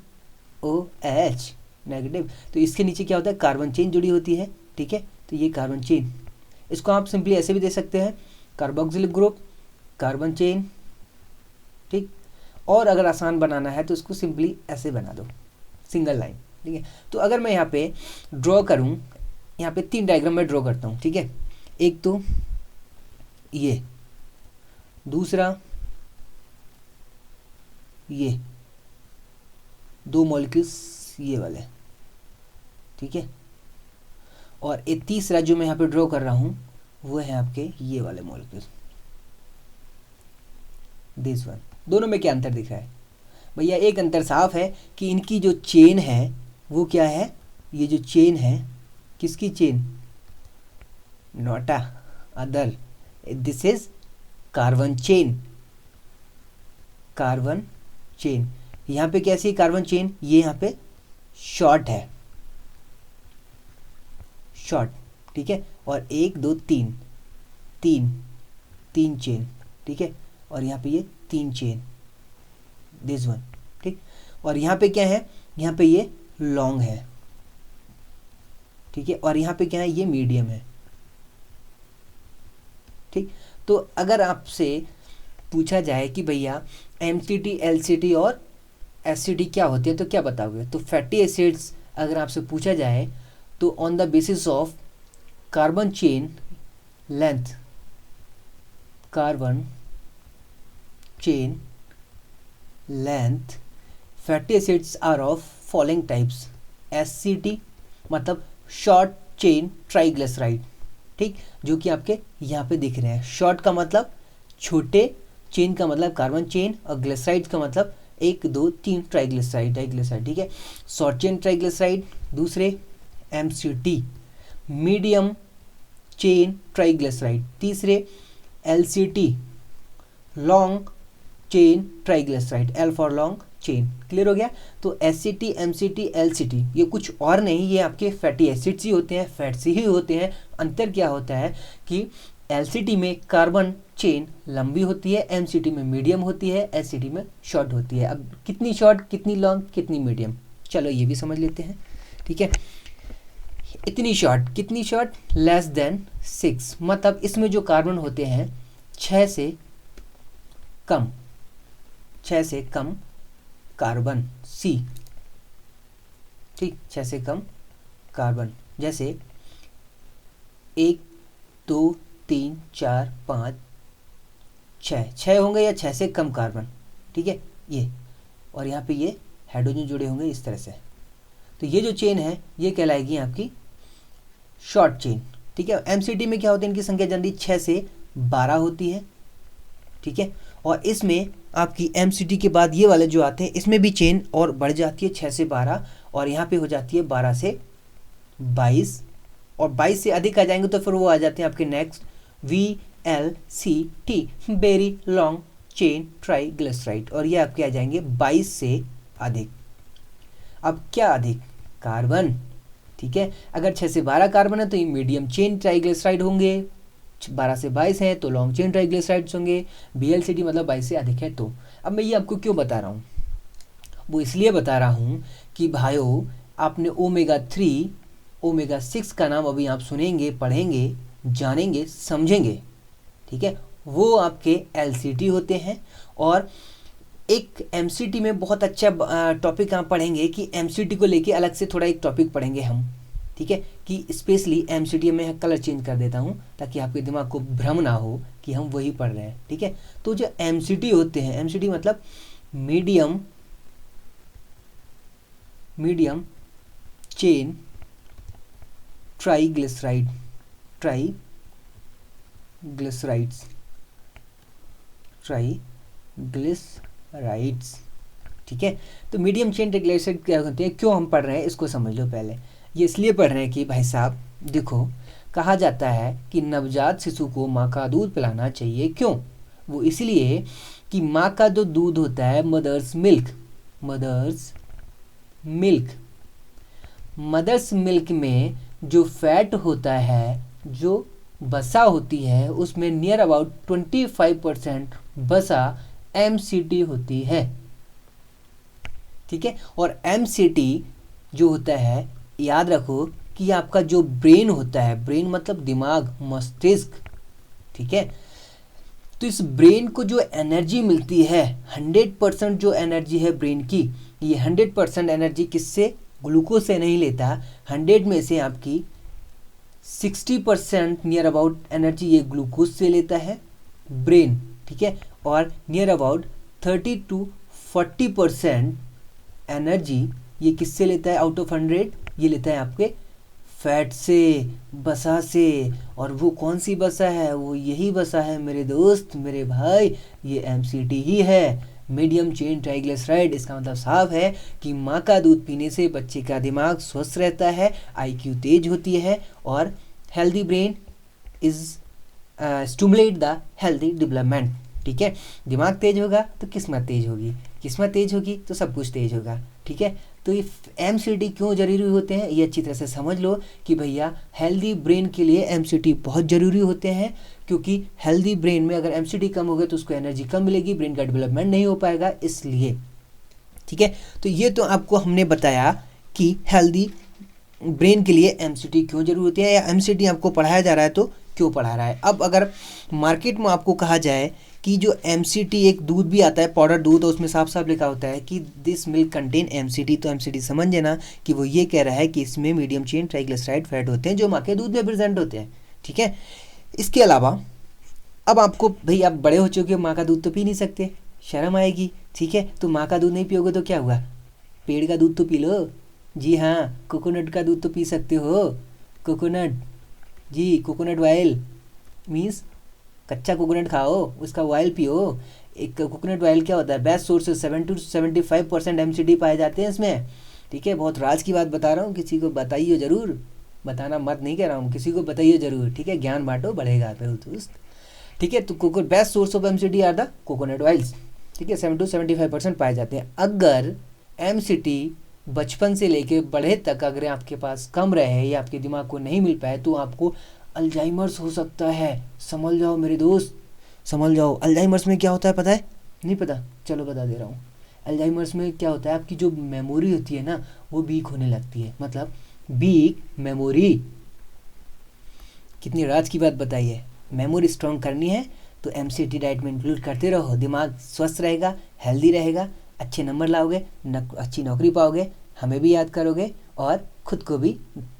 O H negative. तो इसके नीचे क्या होता है, कार्बन चेन जुड़ी होती है। ठीक है, तो ये कार्बन चेन, इसको आप सिंपली ऐसे भी दे सकते हैं, कार्बोक्सिलिक ग्रुप, कार्बन चेन। ठीक, और अगर आसान बनाना है तो इसको सिंपली ऐसे बना दो, सिंगल लाइन। ठीक है, तो अगर मैं यहाँ पे ड्रॉ करूँ, यहाँ पे 3 डायग्राम में ड्रॉ करता हूँ। ठीक है, एक तो ये, दूसरा ये, 2 मॉलिक्यूल्स ये वाले। ठीक है, और एक तीसरा जो मैं यहाँ पे ड्रॉ कर रहा हूँ वो है आपके ये वाले मॉलिक्यूल्स, दिस वन। दोनों में क्या अंतर दिख रहा है भैया, एक अंतर साफ है कि इनकी जो चेन है वो क्या है, ये जो चेन है, किसकी chain, not other, this is carbon chain. Carbon chain यहाँ पे कैसी कार्बन चेन, ये यहाँ पे शॉर्ट है, शॉर्ट। ठीक है, और 1 2 3 तीन चेन। ठीक है, और यहाँ पे ये 3 चेन, दिस वन। ठीक, और यहाँ पे क्या है, यहाँ पे ये लॉन्ग है। ठीक है, और यहाँ पे क्या है, ये मीडियम है। ठीक, तो अगर आपसे पूछा जाए कि भैया एमसीटी, एलसीटी और एससीटी क्या होती है तो क्या बताओगे, तो फैटी एसिड्स अगर आपसे पूछा जाए तो on the basis of carbon chain length, carbon chain length, fatty acids are of following types. SCT मतलब शॉर्ट चेन ट्राइग्लिसराइड। ठीक, जो कि आपके यहाँ पे दिख रहे हैं। शॉर्ट का मतलब छोटे, चेन का मतलब कार्बन चेन, और ग्लिसराइड का मतलब 1 2 3 ट्राइग्लिसराइड, डाइग्लिसराइड। ठीक है, शॉर्ट चेन ट्राइग्लिसराइड। दूसरे एमसीटी मीडियम चेन ट्राइग्लिसराइड। तीसरे LCT long chain triglyceride, L for long chain. Clear हो गया। तो एससीटी, एमसीटी, एलसीटी ये कुछ और नहीं, ये आपके फैटी एसिड्स ही होते हैं, फैट्स ही होते हैं। अंतर क्या होता है कि एलसीटी में कार्बन चेन लंबी होती है, एमसीटी में मीडियम होती है, एससीटी में शॉर्ट होती है। अब कितनी शॉर्ट, कितनी लॉन्ग, कितनी मीडियम, चलो ये भी समझ लेते हैं। ठीक है, इतनी शॉर्ट, कितनी शॉर्ट, लेस देन 6, मतलब इसमें जो कार्बन होते हैं 6 से कम, 6 से कम कार्बन, सी। ठीक, 6 से कम कार्बन, जैसे 1 2 3 4 5 6 होंगे या 6 से कम कार्बन। ठीक है, ये, और यहाँ पे ये हाइड्रोजन जुड़े होंगे इस तरह से। तो ये जो चेन है ये कहलाएगी आपकी शॉर्ट चेन। ठीक है, एमसीटी में क्या होता है, इनकी संख्या जनरली 6 से 12 होती है। ठीक है, और इसमें आपकी एमसीटी के बाद ये वाले जो आते हैं इसमें भी चेन और बढ़ जाती है 6 से 12, और यहाँ पे हो जाती है 12 से 22, और 22 से अधिक आ जाएंगे तो फिर वो आ जाते हैं आपके next VLCT, very long chain triglyceride, और ये आपके आ जाएंगे 22 से अधिक। अब क्या अधिक, कार्बन। ठीक है, अगर 6 से 12 कार्बन है तो ये मीडियम चेन ट्राइग्लिसराइड होंगे। 12 से 22 है तो लॉन्ग चेन ट्राइग्लिसराइड्स होंगे, BLCD मतलब 22 से अधिक है तो। अब मैं ये आपको क्यों बता रहा हूँ, वो इसलिए बता रहा हूँ कि भाइयों आपने ओमेगा 3 ओमेगा 6 का नाम अभी आप सुनेंगे, पढ़ेंगे, जानेंगे, समझेंगे, ठीक है। वो आपके LCT होते हैं। और एक MCT में बहुत अच्छा टॉपिक आप पढ़ेंगे कि MCT को लेके अलग से थोड़ा एक टॉपिक पढ़ेंगे हम, ठीक है, कि स्पेशली MCT में कलर चेंज कर देता हूँ ताकि आपके दिमाग को भ्रम ना हो कि हम वही पढ़ रहे हैं, ठीक है। तो जो MCT होते हैं, MCT मतलब मीडियम चेन ट्राइग्लिसराइड्स, ठीक है। तो मीडियम चेन ट्राइग्लिसराइड क्या होते हैं, क्यों हम पढ़ रहे हैं इसको समझ लो पहले। ये इसलिए पढ़ रहे हैं कि भाई साहब देखो, कहा जाता है कि नवजात शिशु को माँ का दूध पिलाना चाहिए। क्यों? वो इसलिए कि माँ का जो दूध होता है, मदर्स मिल्क में जो फैट होता है, जो वसा होती है, उसमें नियर अबाउट 25% वसा MCT होती है, ठीक है। और MCT जो होता है, याद रखो कि आपका जो ब्रेन होता है, ब्रेन मतलब दिमाग, मस्तिष्क, ठीक है। तो इस ब्रेन को जो एनर्जी मिलती है, 100% जो एनर्जी है ब्रेन की, ये 100% एनर्जी किससे, ग्लूकोज से नहीं लेता। 100 में से आपकी 60% नियर अबाउट एनर्जी ये ग्लूकोज से लेता है ब्रेन, ठीक है। और नियर अबाउट 30 to 40% एनर्जी ये किससे लेता है आउट ऑफ 100, ये लेता है आपके फैट से, वसा से। और वो कौन सी वसा है, वो यही वसा है मेरे दोस्त, मेरे भाई, ये MCT ही है, मीडियम चेन ट्राइग्लिसराइड। इसका मतलब साफ है कि माँ का दूध पीने से बच्चे का दिमाग स्वस्थ रहता है, IQ तेज होती है और healthy brain is stimulate the healthy development, ठीक है। दिमाग तेज होगा तो किस्मत तेज होगी, किस्मत तेज होगी तो सब कुछ तेज होगा, ठीक है। तो ये MCT क्यों ज़रूरी होते हैं, ये अच्छी तरह से समझ लो कि भैया हेल्दी ब्रेन के लिए MCT बहुत ज़रूरी होते हैं। क्योंकि हेल्दी ब्रेन में अगर MCT कम हो गया तो उसको एनर्जी कम मिलेगी, ब्रेन का डेवलपमेंट नहीं हो पाएगा, इसलिए, ठीक है। तो ये तो आपको हमने बताया कि हेल्दी ब्रेन के लिए MCT क्यों जरूरी होती है, या MCT आपको पढ़ाया जा रहा है तो क्यों पढ़ा रहा है। अब अगर मार्केट में आपको कहा जाए कि जो MCT, एक दूध भी आता है पाउडर दूध, और उसमें साफ साफ लिखा होता है कि दिस मिल्क कंटेन MCT, तो MCT समझ लेना कि वो ये कह रहा है कि इसमें मीडियम चेन ट्राइग्लिसराइड फैट होते हैं जो माँ के दूध में प्रेजेंट होते हैं, ठीक है। इसके अलावा अब आपको, भाई आप बड़े हो चुके हो, माँ का दूध तो पी नहीं सकते, शर्म आएगी, ठीक है। तो माँ का दूध नहीं पियोगे तो क्या हुआ, पेड़ का दूध तो पी लो। जी हाँ, कोकोनट का दूध तो पी सकते हो, कोकोनट जी, कोकोनट ऑयल मीन्स कच्चा कोकोनट खाओ, उसका ऑयल पियो। एक कोकोनट ऑयल क्या होता है, बेस्ट सोर्स है, 70 to 75% MCT पाए जाते हैं इसमें, ठीक है। बहुत राज की बात बता रहा हूँ, किसी को बताइए ज़रूर, बताना मत नहीं कह रहा हूँ, किसी को बताइए ज़रूर, ठीक है। ज्ञान बांटो, बढ़ेगा दोस्त, ठीक है। तो best source of MCT are the coconut oils, ठीक है। 70 to 75% पाए जाते हैं। अगर MCT बचपन से लेके बड़े तक अगर आपके पास कम रहे या आपके दिमाग को नहीं मिल पाए तो आपको अल्जाइमर्स हो सकता है। समझ जाओ मेरे दोस्त, समझ जाओ। अल्जाइमर्स में क्या होता है पता है, नहीं पता, चलो बता दे रहा हूँ। अल्जाइमर्स में क्या होता है, आपकी जो मेमोरी होती है ना वो वीक होने लगती है, मतलब वीक मेमोरी। कितनी राज की बात बताई है, मेमोरी स्ट्रॉन्ग करनी है तो MCT डाइट में इंक्लूड करते रहो, दिमाग स्वस्थ रहेगा, हेल्दी रहेगा, अच्छे नंबर लाओगे, अच्छी नौकरी पाओगे, हमें भी याद करोगे और खुद को भी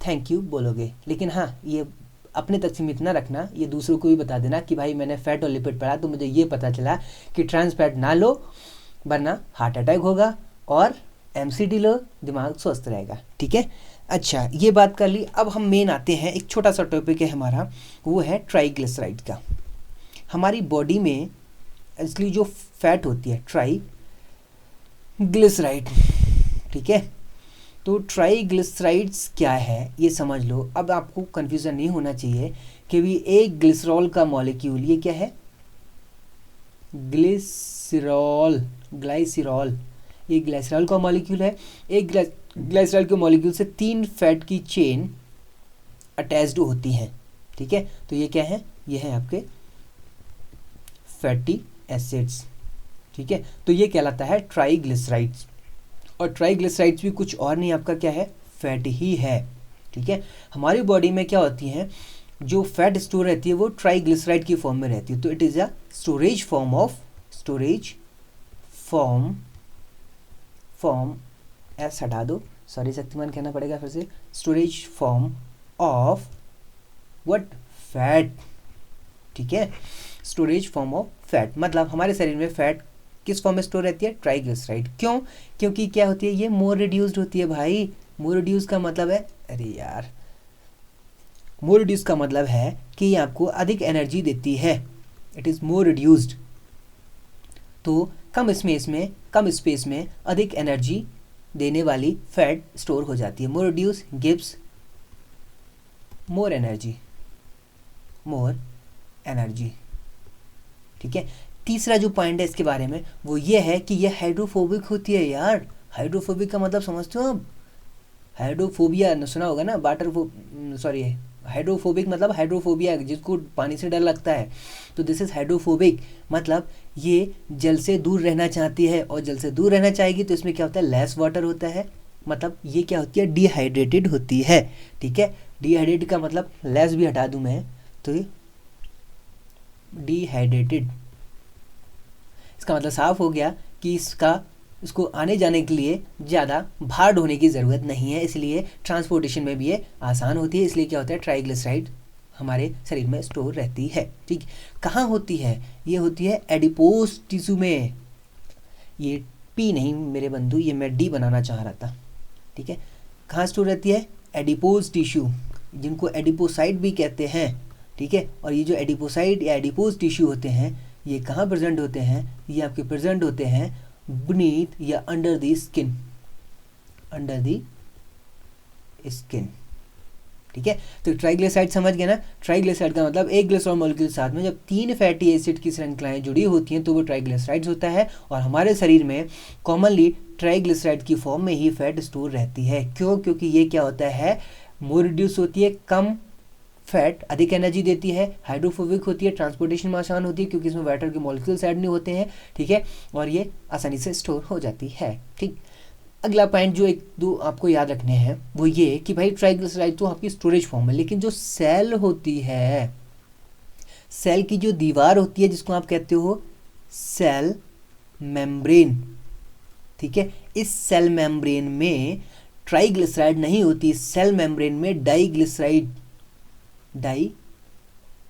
थैंक यू बोलोगे। लेकिन हाँ, ये अपने तक सीमित ना रखना, ये दूसरों को भी बता देना कि भाई मैंने फैट और लिपिड पढ़ा तो मुझे ये पता चला कि ट्रांस फैट ना लो वरना हार्ट अटैक होगा, और MCT लो, दिमाग स्वस्थ रहेगा, ठीक है। अच्छा, ये बात कर ली। अब हम मेन आते हैं, एक छोटा सा टॉपिक है हमारा, वो है ट्राइग्लिसराइड का। हमारी बॉडी में एक्चुअली जो फैट होती है ट्राइग्लिसराइड, ठीक है। तो ट्राइग्लिसराइड्स क्या है ये समझ लो। अब आपको कन्फ्यूज़न नहीं होना चाहिए कि भी एक ग्लिसरॉल का मॉलिक्यूल, ये क्या है, ग्लाइसिरॉल, ये ग्लाइसिरॉल का मॉलिक्यूल है। एक ग्लाइसिरॉल के मॉलिक्यूल से 3 फैट की चेन अटैच्ड होती हैं, ठीक है। तो ये क्या है, ये हैं आपके फैटी एसिड्स। ठीक है, तो ये कहलाता है ट्राइग्लिसराइड्स। और ट्राइग्लिसराइड्स भी कुछ और नहीं, आपका क्या है, फैट ही है। ठीक है, हमारी बॉडी में क्या होती है, जो फैट स्टोर रहती है वो ट्राइग्लिसराइड की फॉर्म में रहती है। तो it is a storage form S हटा दो, सॉरी शक्तिमान कहना पड़ेगा फिर से, storage form of what, fat. ठीक है, स्टोरेज फॉर्म ऑफ फैट, मतलब हमारे शरीर में फैट किस फॉर्म में स्टोर रहती है, ट्राइग्लिसराइड। क्यों, क्योंकि क्या होती है, ये मोर रिड्यूस्ड होती है भाई। मोर रिड्यूस का मतलब है, अरे यार, मोर रिड्यूस का मतलब है कि ये आपको अधिक एनर्जी देती है। इट इज़ मोर रिड्यूस्ड, तो कम स्पेस में अधिक एनर्जी देने वाली फैट स्टोर हो जाती है। मोर रिड्यूस गिव्स मोर एनर्जी। ठीक है, तीसरा जो पॉइंट है इसके बारे में वो ये है कि ये हाइड्रोफोबिक होती है यार। हाइड्रोफोबिक का मतलब समझते हो आप, हाइड्रोफोबिया सुना होगा ना, हाइड्रोफोबिक मतलब हाइड्रोफोबिया, जिसको पानी से डर लगता है। तो दिस इज हाइड्रोफोबिक, मतलब ये जल से दूर रहना चाहती है, और जल से दूर रहना चाहेगी तो इसमें क्या होता है, लेस वाटर होता है, मतलब ये क्या होती है, डिहाइड्रेटेड होती है। ठीक है, डिहाइड्रेटेड का मतलब लेस भी हटा दूं मैं तो ये डिहाइड्रेटेड, इसका मतलब साफ हो गया कि इसको आने जाने के लिए ज़्यादा भार ढोने की ज़रूरत नहीं है, इसलिए ट्रांसपोर्टेशन में भी ये आसान होती है। इसलिए क्या होता है, ट्राइग्लिसराइड हमारे शरीर में स्टोर रहती है। ठीक, कहाँ होती है, ये होती है एडिपोज टिश्यू में। ये पी नहीं मेरे बंधु, ये मैं डी बनाना चाह रहा था। ठीक है, कहाँ स्टोर रहती है, एडिपोज टिश्यू, जिनको एडिपोसाइट भी कहते हैं। ठीक है, और ये जो एडिपोसाइट या एडिपोज टिश्यू होते हैं, ये कहाँ प्रेजेंट होते हैं, ये आपके प्रेजेंट होते हैं बीनीथ या अंडर द स्किन, ठीक है। तो ट्राइग्लिसराइड समझ गए ना, ट्राइग्लिसराइड का मतलब एक ग्लिसरॉल मॉलिक्यूल के साथ में जब 3 फैटी एसिड की श्रृंखलाएं जुड़ी होती हैं तो वो ट्राइग्लिसराइड्स होता है। और हमारे शरीर में कॉमनली ट्राइग्लिसराइड की फॉर्म में ही फैट स्टोर रहती है। क्यों, क्योंकि ये क्या होता है, मोर रिड्यूस होती है, कम फैट अधिक एनर्जी देती है, हाइड्रोफोबिक होती है, ट्रांसपोर्टेशन में आसान होती है क्योंकि इसमें वाटर के मॉलिक्यूल्स ऐड नहीं होते हैं। ठीक है, और ये आसानी से स्टोर हो जाती है। ठीक, अगला पॉइंट जो एक दो आपको याद रखने हैं वो ये कि भाई ट्राइग्लिसराइड तो आपकी स्टोरेज फॉर्म है, लेकिन जो सेल होती है, सेल की जो दीवार होती है जिसको आप कहते हो सेल मेम्ब्रेन, ठीक है, इस सेल मेम्ब्रेन में ट्राइग्लिसराइड नहीं होती, सेल मेम्ब्रेन में डाइग्लिसराइड, डाई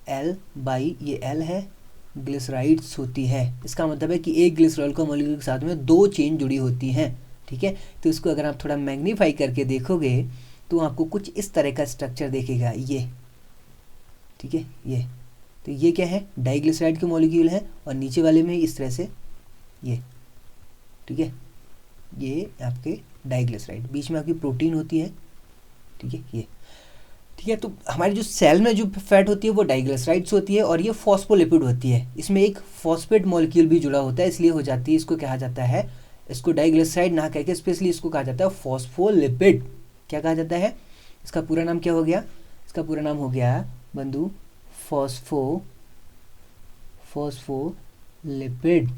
एल बाई ये एल है, ग्लिसराइड्स होती है। इसका मतलब है कि एक ग्लिसरॉल का मॉलिक्यूल के साथ में 2 चेन जुड़ी होती हैं। ठीक है, तो इसको अगर आप थोड़ा मैग्नीफाई करके देखोगे तो आपको कुछ इस तरह का स्ट्रक्चर देखेगा ये। ठीक है, ये तो ये क्या है, डाइग्लिसराइड के मॉलिक्यूल है, और नीचे वाले में इस तरह से ये, ठीक है, ये आपके डाइग्लिसराइड, बीच में आपकी प्रोटीन होती है। ठीक है, ये ठीक है। तो हमारी जो सेल में जो फैट होती है वो डाइग्लिसराइड्स होती है, और ये फॉस्फोलिपिड होती है, इसमें एक फॉस्फेट मॉलिक्यूल भी जुड़ा होता है, इसलिए हो जाती है, इसको कहा जाता है, इसको डाइग्लिसराइड ना कहकर स्पेशली इसको कहा जाता है फॉस्फोलिपिड। क्या कहा जाता है, इसका पूरा नाम क्या हो गया, इसका पूरा नाम हो गया बंधु फॉस्फोलिपिड,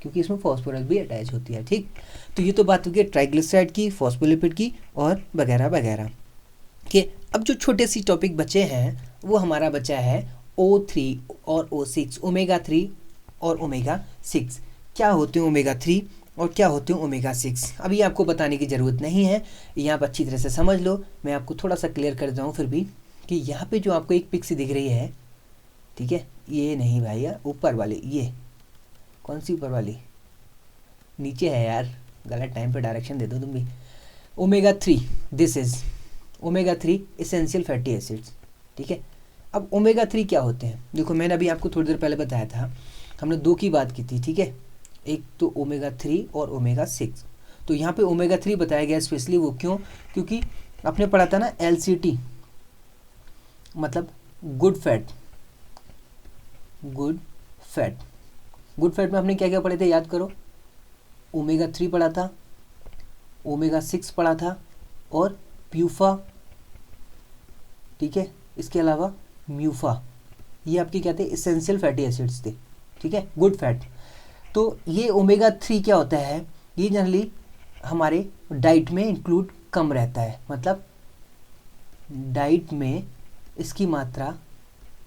क्योंकि इसमें फॉस्फोरस भी अटैच होती है। ठीक, तो ये तो बात हो गई ट्राइग्लिसराइड की, फॉस्फोलिपिड की और वगैरह वगैरह के। अब जो छोटे सी टॉपिक बचे हैं वो हमारा बचा है O3 और O6, ओमेगा 3 और ओमेगा 6। क्या होते हैं ओमेगा 3 और क्या होते हैं ओमेगा 6, अभी आपको बताने की ज़रूरत नहीं है, यहाँ पर अच्छी तरह से समझ लो। मैं आपको थोड़ा सा क्लियर कर दूँ फिर भी कि यहाँ पे जो आपको एक पिक्स दिख रही है, ठीक है, ये नहीं भाई यार, ऊपर वाली, ये कौन सी ऊपर वाली, नीचे है यार, गलत टाइम पे डायरेक्शन दे दो तुम भी। Omega 3, this is omega 3 essential fatty acids. ठीक है, अब ओमेगा 3 क्या होते हैं, देखो मैंने अभी आपको थोड़ी देर पहले बताया था, हमने 2 की बात की थी। ठीक है, एक तो ओमेगा 3 और ओमेगा 6। तो यहाँ पे ओमेगा 3 बताया गया स्पेशली, वो क्यों, क्योंकि आपने पढ़ा था ना LCT मतलब गुड फैट, गुड फैट में आपने क्या क्या पढ़े थे याद करो, ओमेगा 3 पढ़ा था, ओमेगा 6 पढ़ा था और प्यूफा, ठीक है, इसके अलावा म्यूफा, ये आपके क्या थे, इसेंशियल फैटी एसिड्स थे, ठीक है, गुड फैट। तो ये ओमेगा 3 क्या होता है, ये जनरली हमारे डाइट में इंक्लूड कम रहता है, मतलब डाइट में इसकी मात्रा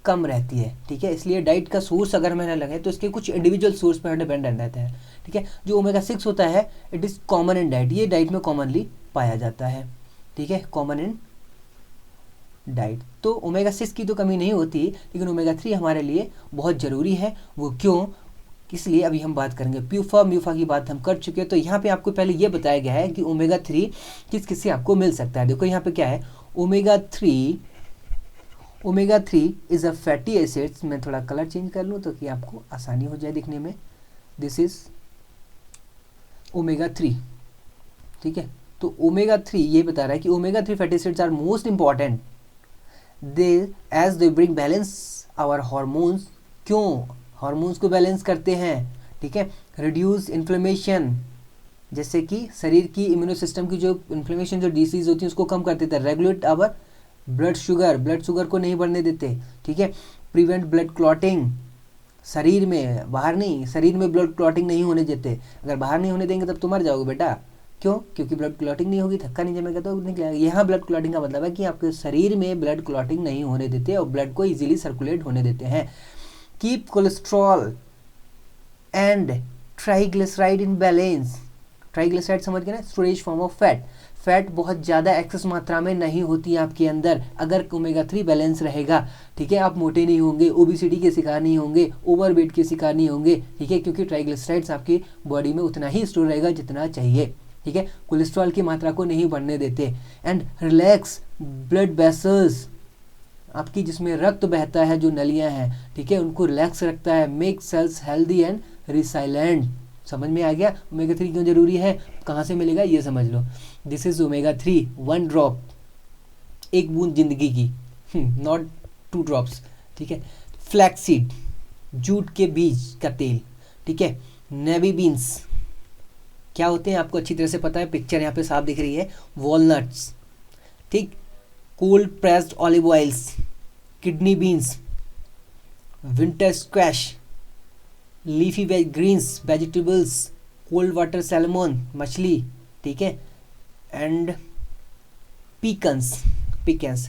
कम रहती है, ठीक है। इसलिए डाइट का सोर्स अगर मैंने लगे तो इसके कुछ इंडिविजुअल सोर्स पर डिपेंडेंट रहता है, ठीक है। जो ओमेगा 6 होता है it is common in diet, ये डाइट में कॉमनली पाया जाता है, ठीक है, कॉमन इन डाइट। तो ओमेगा 6 की तो कमी नहीं होती, लेकिन ओमेगा 3 हमारे लिए बहुत ज़रूरी है। वो क्यों, इसलिए अभी हम बात करेंगे। प्यूफा म्यूफा की बात हम कर चुके हैं। तो यहाँ पे आपको पहले ये बताया गया है कि ओमेगा 3 किस किस से आपको मिल सकता है। देखो यहाँ पे क्या है, omega 3 is a fatty acids. मैं थोड़ा कलर चेंज कर लूँ तो कि आपको आसानी हो जाए दिखने में। दिस इज़ ओमेगा 3, ठीक है। तो ओमेगा 3 ये बता रहा है कि omega 3 fatty acids are most important they bring balance our hormones. क्यों, हार्मोन्स को बैलेंस करते हैं, ठीक है। रिड्यूस इन्फ्लेमेशन, जैसे कि शरीर की इम्यूनो सिस्टम की जो इन्फ्लेमेशन, जो डिसीज होती है उसको कम कर देते हैं। रेगुलेट आवर ब्लड शुगर को नहीं बढ़ने देते, ठीक है। प्रिवेंट ब्लड क्लॉटिंग, शरीर में, बाहर नहीं, शरीर में ब्लड क्लॉटिंग नहीं होने देते। अगर बाहर नहीं होने देंगे तब तो मर जाओगे बेटा। क्यों, क्योंकि ब्लड क्लॉटिंग नहीं होगी, थक्का नहीं जमेगा तो निकलेगा। यहाँ ब्लड क्लॉटिंग का मतलब है कि आपके शरीर में ब्लड क्लॉटिंग नहीं होने देते और ब्लड को इजीली सर्कुलेट होने देते हैं। Keep cholesterol and triglyceride in balance. Triglyceride समझ गए ना, storage form of fat. Fat बहुत ज़्यादा एक्सेस मात्रा में नहीं होती है आपके अंदर अगर ओमेगा 3 बैलेंस रहेगा, ठीक है। आप मोटे नहीं होंगे, ओबिसिटी के शिकार नहीं होंगे, ओवरवेट के शिकार नहीं होंगे, ठीक है, क्योंकि ट्राइग्लिसराइड्स आपकी बॉडी में उतना ही स्टोर रहेगा जितना चाहिए, ठीक है। कोलेस्ट्रॉल की मात्रा को नहीं बढ़ने देते। एंड रिलैक्स ब्लड वेसल्स, आपकी जिसमें रक्त बहता है, जो नलियां हैं, ठीक है, उनको रिलैक्स रखता है। Make sales healthy and resilient. समझ में आ गया ओमेगा 3 क्यों जरूरी है, कहाँ से मिलेगा ये समझ लो। दिस इज ओमेगा 3, 1 ड्रॉप, एक बूंद जिंदगी की, नॉट 2 ड्रॉप्स, ठीक है। फ्लैक्सीड, जूट के बीज का तेल, ठीक है। नेवी बीन्स क्या होते हैं आपको अच्छी तरह से पता है, पिक्चर यहाँ पे साफ दिख रही है। वॉलनट्स, ठीक। Cold pressed olive oils, kidney beans, winter squash, leafy greens, vegetables, cold water salmon, मछली, ठीक है। And pecans,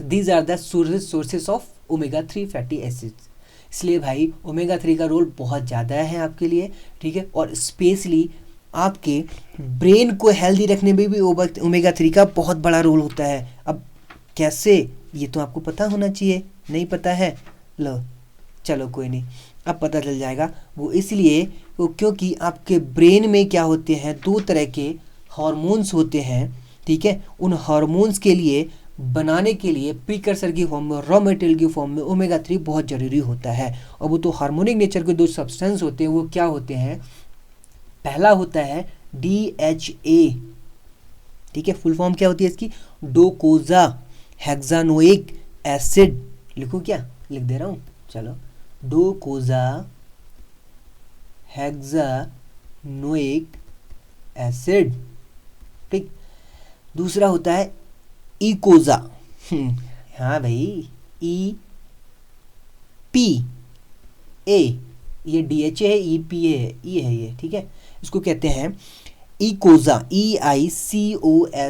these are the sources of omega 3 fatty acids. इसलिए भाई ओमेगा 3 का रोल बहुत ज़्यादा है आपके लिए, ठीक है। और स्पेशली आपके ब्रेन को हेल्दी रखने में भी ओमेगा 3 का बहुत बड़ा रोल होता है। अब कैसे, ये तो आपको पता होना चाहिए, नहीं पता है, लो चलो कोई नहीं, अब पता चल जाएगा। वो इसलिए क्योंकि आपके ब्रेन में क्या होते हैं, 2 तरह के हार्मोन्स होते हैं, ठीक है। उन हार्मोन्स के लिए बनाने के लिए प्रीकर्सर की फॉर्म में, रॉ मटेरियल की फॉर्म में ओमेगा 3 बहुत ज़रूरी होता है। और वो तो हार्मोनिक नेचर के 2 सब्सटेंस होते हैं, वो क्या होते हैं, पहला होता है DHA, ठीक है। फुल फॉर्म क्या होती है इसकी, डोकोजा हेक्सानोइक एसिड। लिखूं क्या, लिख दे रहा हूँ, चलो। डोकोजा हेक्सानोइक एसिड, ठीक। दूसरा होता है इकोजा, हाँ भाई, EPA, ये DHA है, EPA है, E है ये, ठीक है। इसको कहते हैं eicosa, EICOSA,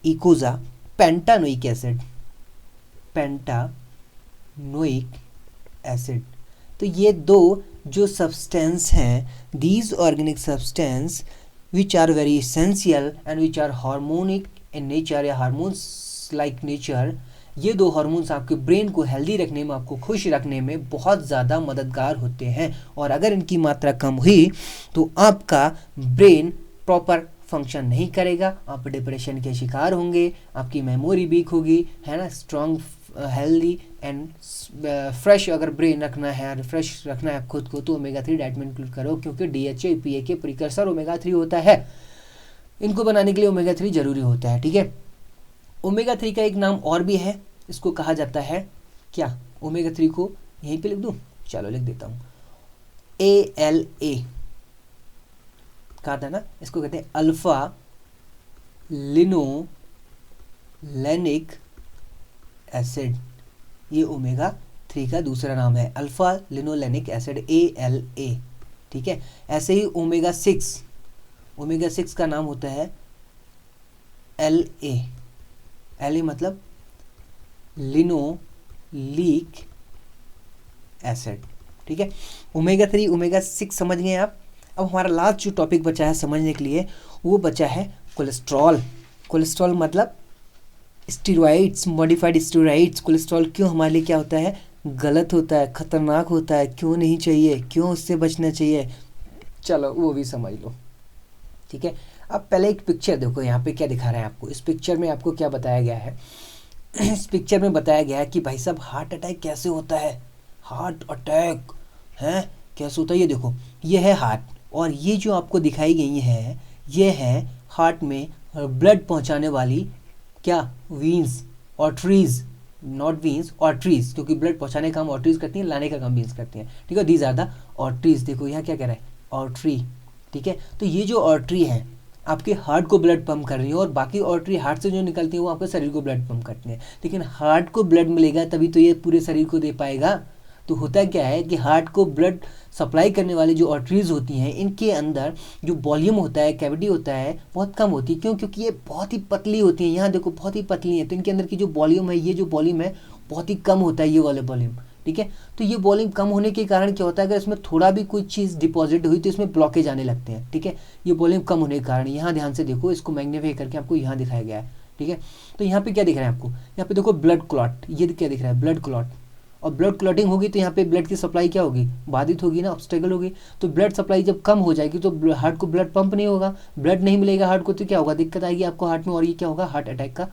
eicosa pentanoic acid, pentanoic acid. तो ये 2 जो सब्सटेंस हैं, these organic substance which are very essential and which are hormonic in nature या हार्मोन्स लाइक नेचर, ये 2 हार्मोन्स आपके ब्रेन को हेल्दी रखने में, आपको खुश रखने में बहुत ज़्यादा मददगार होते हैं। और अगर इनकी मात्रा कम हुई तो आपका ब्रेन प्रॉपर फंक्शन नहीं करेगा, आप डिप्रेशन के शिकार होंगे, आपकी मेमोरी वीक होगी, है ना। स्ट्रॉन्ग, हेल्दी एंड फ्रेश अगर ब्रेन रखना है, रिफ्रेश रखना है खुद को, तो ओमेगा 3 डाइट में इंक्लूड करो, क्योंकि DHA EPA के प्रिकर्सर ओमेगा 3 होता है। इनको बनाने के लिए ओमेगा 3 जरूरी होता है, ठीक है। ओमेगा 3 का एक नाम और भी है, इसको कहा जाता है क्या, ओमेगा 3 को यहीं पे लिख दूं, चलो लिख देता हूँ, ALA कहा था ना, इसको कहते हैं अल्फा लिनोलेनिक एसिड। ये ओमेगा 3 का दूसरा नाम है अल्फा लिनोलेनिक एसिड, ALA। ठीक है, ऐसे ही ओमेगा 6 का नाम होता है LA। LA मतलब लिनोलिक एसिड। ठीक है, ओमेगा 3 ओमेगा 6 समझ गए आप। अब हमारा लास्ट जो टॉपिक बचा है समझने के लिए वो बचा है कोलेस्ट्रॉल। कोलेस्ट्रॉल मतलब स्टेरॉइड्स, मॉडिफाइड स्टेरॉइड्स। कोलेस्ट्रॉल क्यों हमारे लिए क्या होता है, गलत होता है, खतरनाक होता है, क्यों नहीं चाहिए, क्यों उससे बचना चाहिए, चलो वो भी समझ लो। ठीक है, अब पहले एक पिक्चर देखो, यहाँ पे क्या दिखा रहा है आपको। इस पिक्चर में आपको क्या बताया गया है इस पिक्चर में बताया गया है कि भाई साहब हार्ट अटैक कैसे होता है। हार्ट अटैक है कैसे होता है, ये देखो, ये है हार्ट, और ये जो आपको दिखाई गई है ये है हार्ट में ब्लड पहुंचाने वाली क्या, veins, arteries, not veins, arteries, क्योंकि ब्लड पहुंचाने का काम ऑर्टरीज करती हैं, लाने का काम वीन्स करती हैं। ठीक है, दीज आर द ऑर्टरीज। देखो यहाँ क्या कह रहा है, ऑर्टरी। ठीक है, तो ये जो ऑर्टरी है आपके हार्ट को ब्लड पंप कर रही है, और बाकी ऑर्टरी हार्ट से जो निकलती है वो आपके शरीर को ब्लड पंप करती हैं। लेकिन हार्ट को ब्लड मिलेगा तभी तो ये पूरे शरीर को दे पाएगा। तो होता क्या है कि हार्ट को ब्लड सप्लाई करने वाली जो आर्टरीज होती हैं इनके अंदर जो वॉल्यूम होता है, कैविटी होता है, बहुत कम होती है। क्यों? क्योंकि ये बहुत ही पतली होती हैं। यहाँ देखो बहुत ही पतली है, तो इनके अंदर की जो वॉल्यूम है, ये जो वॉल्यूम है बहुत ही कम होता है, ये वाला वॉल्यूम। ठीक है, तो ये वॉल्यूम कम होने के कारण क्या होता है, अगर इसमें थोड़ा भी कोई चीज़ डिपॉजिट हुई तो इसमें ब्लॉकेज आने लगते हैं। ठीक है, ये वॉल्यूम कम होने के कारण। यहाँ ध्यान से देखो, इसको मैग्नीफाई करके आपको यहाँ दिखाया गया है। ठीक है, तो यहाँ पे क्या दिख रहा है आपको, यहाँ पे देखो ब्लड क्लॉट, ये क्या दिख रहा है, ब्लड क्लॉट। और ब्लड क्लॉटिंग होगी तो यहाँ पे ब्लड की सप्लाई क्या होगी, बाधित होगी ना, ऑब्स्टेकल होगी। तो ब्लड सप्लाई जब कम हो जाएगी तो हार्ट को ब्लड पंप नहीं होगा, ब्लड नहीं मिलेगा हार्ट को, तो क्या होगा, दिक्कत आएगी आपको हार्ट में, और ये क्या होगा, हार्ट अटैक का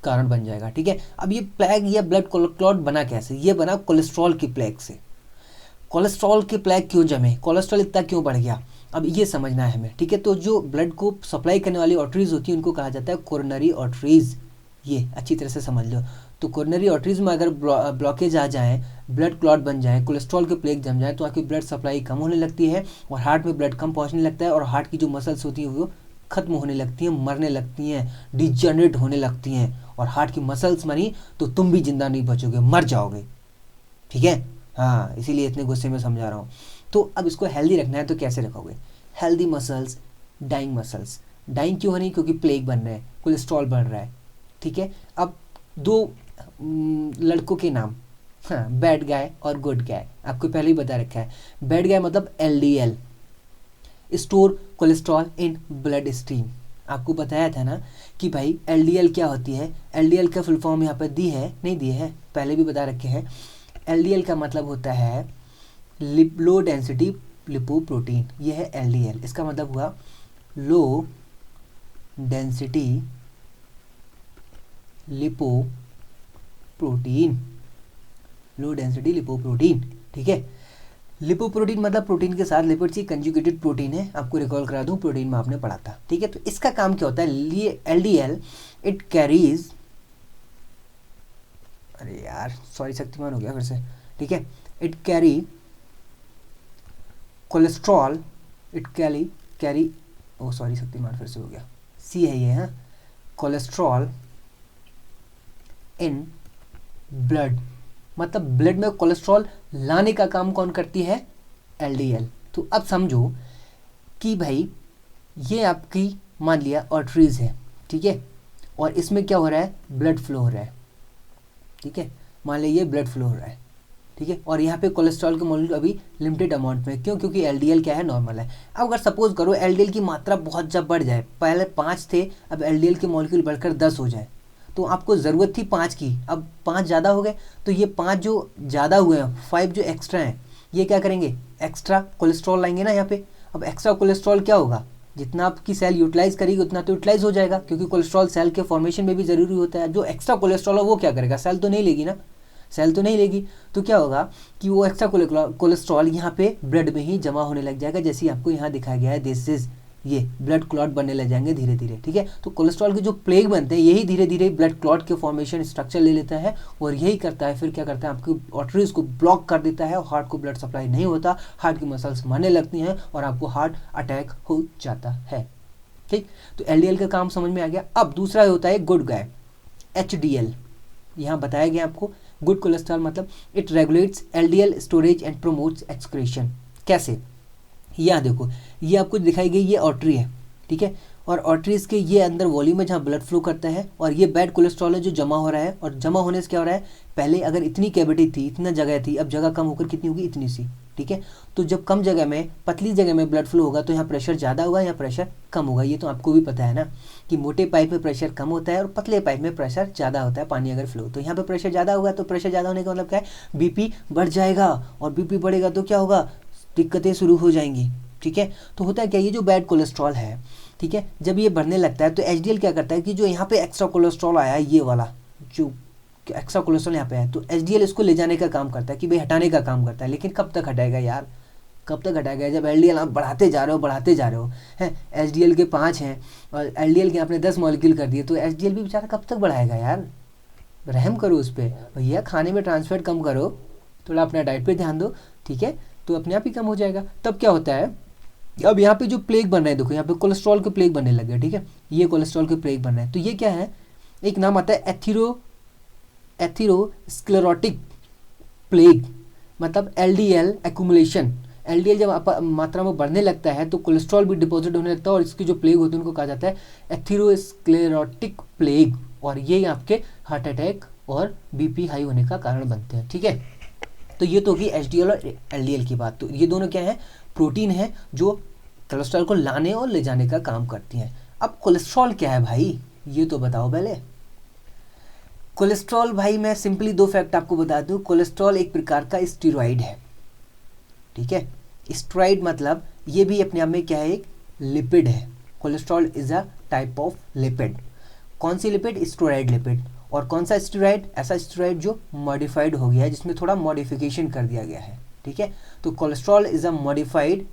कारण बन जाएगा। ठीक है, अब ये प्लेग या ब्लड क्लॉट बना कैसे, ये बना कोलेस्ट्रॉल की प्लेग से। कोलेस्ट्रॉल की प्लेग क्यों जमे, कोलेस्ट्रॉल इतना क्यों बढ़ गया, अब ये समझना है हमें। ठीक है, तो जो ब्लड को सप्लाई करने वाली आर्टरीज होती है उनको कहा जाता है कोरोनरी आर्टरीज। ये अच्छी तरह से समझ लो। तो कोरोनरी आर्टरीज में अगर ब्लॉकेज आ जाए, ब्लड क्लॉट बन जाए, कोलेस्ट्रॉल के प्लेग जम जाए, तो आपकी ब्लड सप्लाई कम होने लगती है और हार्ट में ब्लड कम पहुंचने लगता है, और हार्ट की जो मसल्स होती हैं वो खत्म होने लगती हैं, मरने लगती हैं, डिजनरेट होने लगती हैं। और हार्ट की मसल्स मरी तो तुम भी जिंदा नहीं बचोगे, मर जाओगे। ठीक है, हाँ, इसीलिए इतने गुस्से में समझा रहा हूँ। तो अब इसको हेल्दी रखना है तो कैसे रखोगे, healthy muscles, dying muscles. Dying क्यों नहीं, क्योंकि प्लेग बन रहा है, कोलेस्ट्रॉल बढ़ रहा है। ठीक है, अब दो लड़कों के नाम, हाँ, बैड गाय और गुड गाय, आपको पहले ही बता रखा है। बैड गाय मतलब LDL, store cholesterol in blood stream. आपको बताया था ना कि भाई LDL क्या होती है, LDL का फुल फॉर्म यहाँ पर दी है, नहीं दी है, पहले भी बता रखे हैं। LDL का मतलब होता है लो डेंसिटी लिपोप्रोटीन, ये है LDL। इसका मतलब हुआ low density lipoprotein, low density lipoprotein. ठीक है, लिपोप्रोटीन मतलब प्रोटीन के साथ लिपिड्स की कंजुगेटेड प्रोटीन है। आपको रिकॉल करा दूं, प्रोटीन में आपने पढ़ा था। ठीक है, तो इसका काम क्या होता है, ये LDL इट कैरीज, अरे यार सॉरी शक्तिमान हो गया फिर से। ठीक है, it carry cholesterol, it carry oh sorry Shaktimaan फिर से हो गया, सी है ये, हाँ, कोलेस्ट्रॉल इन ब्लड, मतलब ब्लड में कोलेस्ट्रॉल लाने का काम कौन करती है, LDL। तो अब समझो कि भाई ये आपकी मान लिया आर्टरीज है, ठीक है, और इसमें क्या हो रहा है, ब्लड फ्लो हो रहा है। ठीक है, मान लीजिए ब्लड फ्लो हो रहा है, ठीक है, और यहाँ पे कोलेस्ट्रॉल के मॉलिक्यूल अभी लिमिटेड अमाउंट में, क्यों, क्योंकि LDL क्या है, नॉर्मल है। अब अगर सपोज करो LDL की मात्रा बहुत जब बढ़ जाए, पहले 5 थे, अब LDL के मॉलिक्यूल बढ़कर 10 हो जाए, तो आपको ज़रूरत थी 5 की, अब 5 ज़्यादा हो गए, तो ये 5 जो ज़्यादा हुए हैं, 5 जो एक्स्ट्रा हैं, ये क्या करेंगे, एक्स्ट्रा कोलेस्ट्रॉल लाएंगे ना यहाँ पे। अब एक्स्ट्रा कोलेस्ट्रॉल क्या होगा, जितना आपकी सेल यूटिलाइज करेगी उतना तो यूटिलाइज हो जाएगा, क्योंकि कोलेस्ट्रॉल सेल के फॉर्मेशन में भी ज़रूरी होता है। जो एक्स्ट्रा कोलेस्ट्रॉल है वो क्या करेगा, सेल तो नहीं लेगी ना, सेल तो नहीं लेगी, तो क्या होगा कि वो एक्स्ट्रा कोलेस्ट्रॉल यहाँ पे ब्लड में ही जमा होने लग जाएगा, जैसे आपको यहाँ दिखाया गया है, दिस इज, ये ब्लड क्लॉट बनने लग जाएंगे धीरे धीरे। ठीक है, तो कोलेस्ट्रॉल के जो प्लेग बनते हैं यही धीरे धीरे ब्लड क्लॉट के फॉर्मेशन स्ट्रक्चर ले लेता है, और यही करता है, फिर क्या करता है, आपकी आर्टरीज को ब्लॉक कर देता है, और हार्ट को ब्लड सप्लाई नहीं होता, हार्ट की मसल्स मरने लगती हैं और आपको हार्ट अटैक हो जाता है। ठीक, तो LDL का काम समझ में आ गया। अब दूसरा होता है गुड गाय, HDL। यहाँ बताया गया आपको गुड कोलेस्ट्रॉल मतलब it regulates LDL storage and promotes excretion. कैसे? यहाँ देखो, ये आपको दिखाई गई ये आर्टरी है, ठीक है, और आर्टरीज के ये अंदर वॉल्यूम है जहाँ ब्लड फ्लो करता है, और ये बैड कोलेस्ट्रॉल है जो जमा हो रहा है, और जमा होने से क्या हो रहा है, पहले अगर इतनी कैविटी थी, इतना जगह थी, अब जगह कम होकर कितनी होगी, इतनी सी, ठीक है। तो जब कम जगह में, पतली जगह में ब्लड फ्लो होगा तो यहाँ प्रेशर ज़्यादा होगा, यहाँ प्रेशर कम होगा। ये तो आपको भी पता है ना कि मोटे पाइप में प्रेशर कम होता है और पतले पाइप में प्रेशर ज़्यादा होता है, पानी अगर फ्लो। तो यहाँ पे प्रेशर ज़्यादा होगा, तो प्रेशर ज़्यादा होने का मतलब क्या है, बीपी बढ़ जाएगा, और बीपी बढ़ेगा तो क्या होगा, दिक्कतें शुरू हो जाएंगी, ठीक है। तो होता है क्या, ये जो बैड कोलेस्ट्रॉल है, ठीक है, जब ये बढ़ने लगता है तो एचडीएल क्या करता है कि जो यहाँ पे एक्स्ट्रा कोलेस्ट्रॉल आया है, ये वाला जो एक्स्ट्रा कोलेस्ट्रॉल यहाँ पे है, तो एचडीएल इसको ले जाने का काम करता है, कि भाई हटाने का काम करता है। लेकिन कब तक हटाएगा यार, कब तक हटाएगा, जब एलडीएल आप बढ़ाते जा रहे हो हैं, एचडीएल के 5 हैं और एलडीएल के आपने 10 मॉलिक्यूल कर दिए, तो एचडीएल भी बेचारा कब तक बढ़ाएगा यार, रहम करो उस पर भैया, खाने में ट्रांसफर कम करो, थोड़ा अपना डाइट पे ध्यान दो, ठीक है, तो अपने आप ही कम हो जाएगा। तब क्या होता है, अब यहाँ पे जो प्लेग बन रहा है, देखो यहाँ पे कोलेस्ट्रॉल के प्लेग बनने लगे, ठीक है, ये कोलेस्ट्रॉल के प्लेग बन रहे हैं। तो ये क्या है, एक नाम आता है एथीरोस्क्लेरोटिक प्लेग, मतलब एलडीएल एक्यूमुलेशन। एलडीएल जब मात्रा में बढ़ने लगता है तो कोलेस्ट्रॉल भी डिपॉजिट होने लगता है, और इसकी जो प्लेग होती है उनको कहा जाता है एथीरोस्क्लेरोटिक प्लेग, और ये आपके हार्ट अटैक और बीपी हाई होने का कारण बनते हैं, ठीक है। तो ये तो होगी एचडीएल और एलडीएल की बात। तो ये दोनों क्या है, प्रोटीन है जो कोलेस्ट्रॉल को लाने और ले जाने का काम करती हैं। अब कोलेस्ट्रॉल क्या है भाई, ये तो बताओ पहले। कोलेस्ट्रॉल भाई मैं सिंपली 2 फैक्ट आपको बता दूं, कोलेस्ट्रॉल एक प्रकार का स्टीरॉइड है, ठीक है। स्टीरॉइड मतलब ये भी अपने आप में क्या है, एक लिपिड है। Cholesterol is a type of lipid. कौन सी लिपिड, स्टीरॉइड लिपिड। और कौन सा स्टीरॉइड, ऐसा स्टीरॉइड जो मॉडिफाइड हो गया है, जिसमें थोड़ा मॉडिफिकेशन कर दिया गया है, ठीक है। तो cholesterol is a modified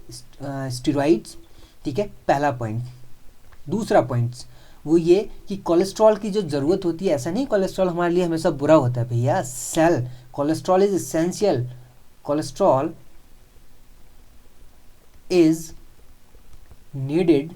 steroids, ठीक है, पहला पॉइंट। दूसरा पॉइंट वो ये कि कोलेस्ट्रॉल की जो ज़रूरत होती है, ऐसा नहीं कोलेस्ट्रॉल हमारे लिए हमेशा बुरा होता है भैया, cell cholesterol is essential, cholesterol is needed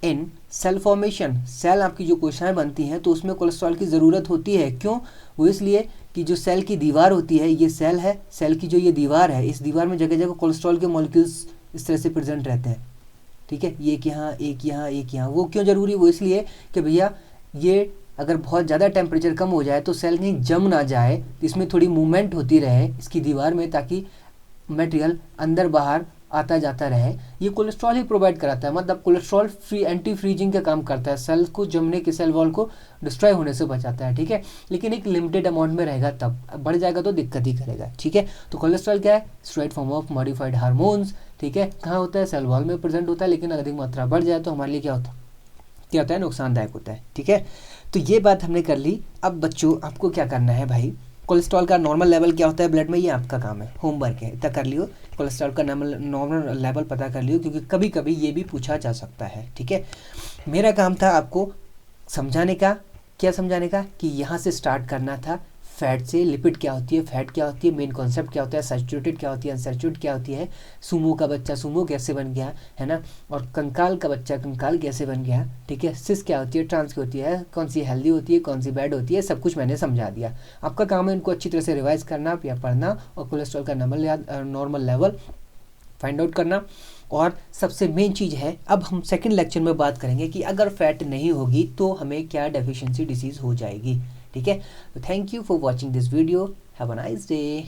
in cell formation. Cell आपकी जो कोशिकाएं बनती हैं तो उसमें कोलेस्ट्रॉल की ज़रूरत होती है। क्यों? वो इसलिए कि जो सेल की दीवार होती है, ये सेल है, सेल की जो ये दीवार है, इस दीवार में जगह जगह कोलेस्ट्रॉल के मॉलिक्यूल्स इस तरह से प्रेजेंट रहते हैं, ठीक है, एक यहाँ एक यहाँ एक यहाँ। वो क्यों ज़रूरी, वो इसलिए कि भैया ये अगर बहुत ज़्यादा टेम्परेचर कम हो जाए तो सेल कहीं जम ना जाए, इसमें थोड़ी मूवमेंट होती रहे इसकी दीवार में, ताकि मटेरियल अंदर बाहर आता जाता रहे। ये कोलेस्ट्रॉल ही प्रोवाइड कराता है, मतलब कोलेस्ट्रॉल फ्री एंटी फ्रीजिंग का काम करता है, सेल को जमने के, सेल वॉल को डिस्ट्रॉय होने से बचाता है, ठीक है। लेकिन एक लिमिटेड अमाउंट में रहेगा, तब बढ़ जाएगा तो दिक्कत ही करेगा, ठीक है। तो कोलेस्ट्रॉल क्या है, straight form of modified hormones, ठीक है। कहाँ होता है, सेल वॉल में प्रेजेंट होता है, लेकिन अधिक मात्रा बढ़ जाए तो हमारे लिए क्या होता है, नुकसानदायक होता है, ठीक है। तो ये बात हमने कर ली। अब बच्चों आपको क्या करना है भाई, कोलेस्ट्रॉल का नॉर्मल लेवल क्या होता है ब्लड में, ये आपका काम है, होमवर्क है, इतना कर लियो। कोलेस्ट्रॉल का नॉर्मल लेवल पता कर लियो, क्योंकि कभी कभी ये भी पूछा जा सकता है, ठीक है। मेरा काम था आपको समझाने का, क्या समझाने का, कि यहाँ से स्टार्ट करना था फैट से, लिपिड क्या होती है, फैट क्या होती है, मेन कॉन्सेप्ट क्या होता है, सैचुरेटेड क्या होती है, अनसैचुरेटेड क्या होती है, सुमो का बच्चा सुमो कैसे बन गया है ना, और कंकाल का बच्चा कंकाल कैसे बन गया, ठीक है। सिस क्या होती है, ट्रांस क्या होती है, कौन सी हेल्दी होती है, कौन सी बैड होती है, सब कुछ मैंने समझा दिया। आपका काम है इनको अच्छी तरह से रिवाइज करना या पढ़ना, और कोलेस्ट्रॉल का नॉर्मल लेवल फाइंड आउट करना। और सबसे मेन चीज़ है, अब हम सेकंड लेक्चर में बात करेंगे कि अगर फैट नहीं होगी तो हमें क्या डेफिशिएंसी डिसीज़ हो जाएगी, ठीक है। तो thank you for watching this video, have a nice day.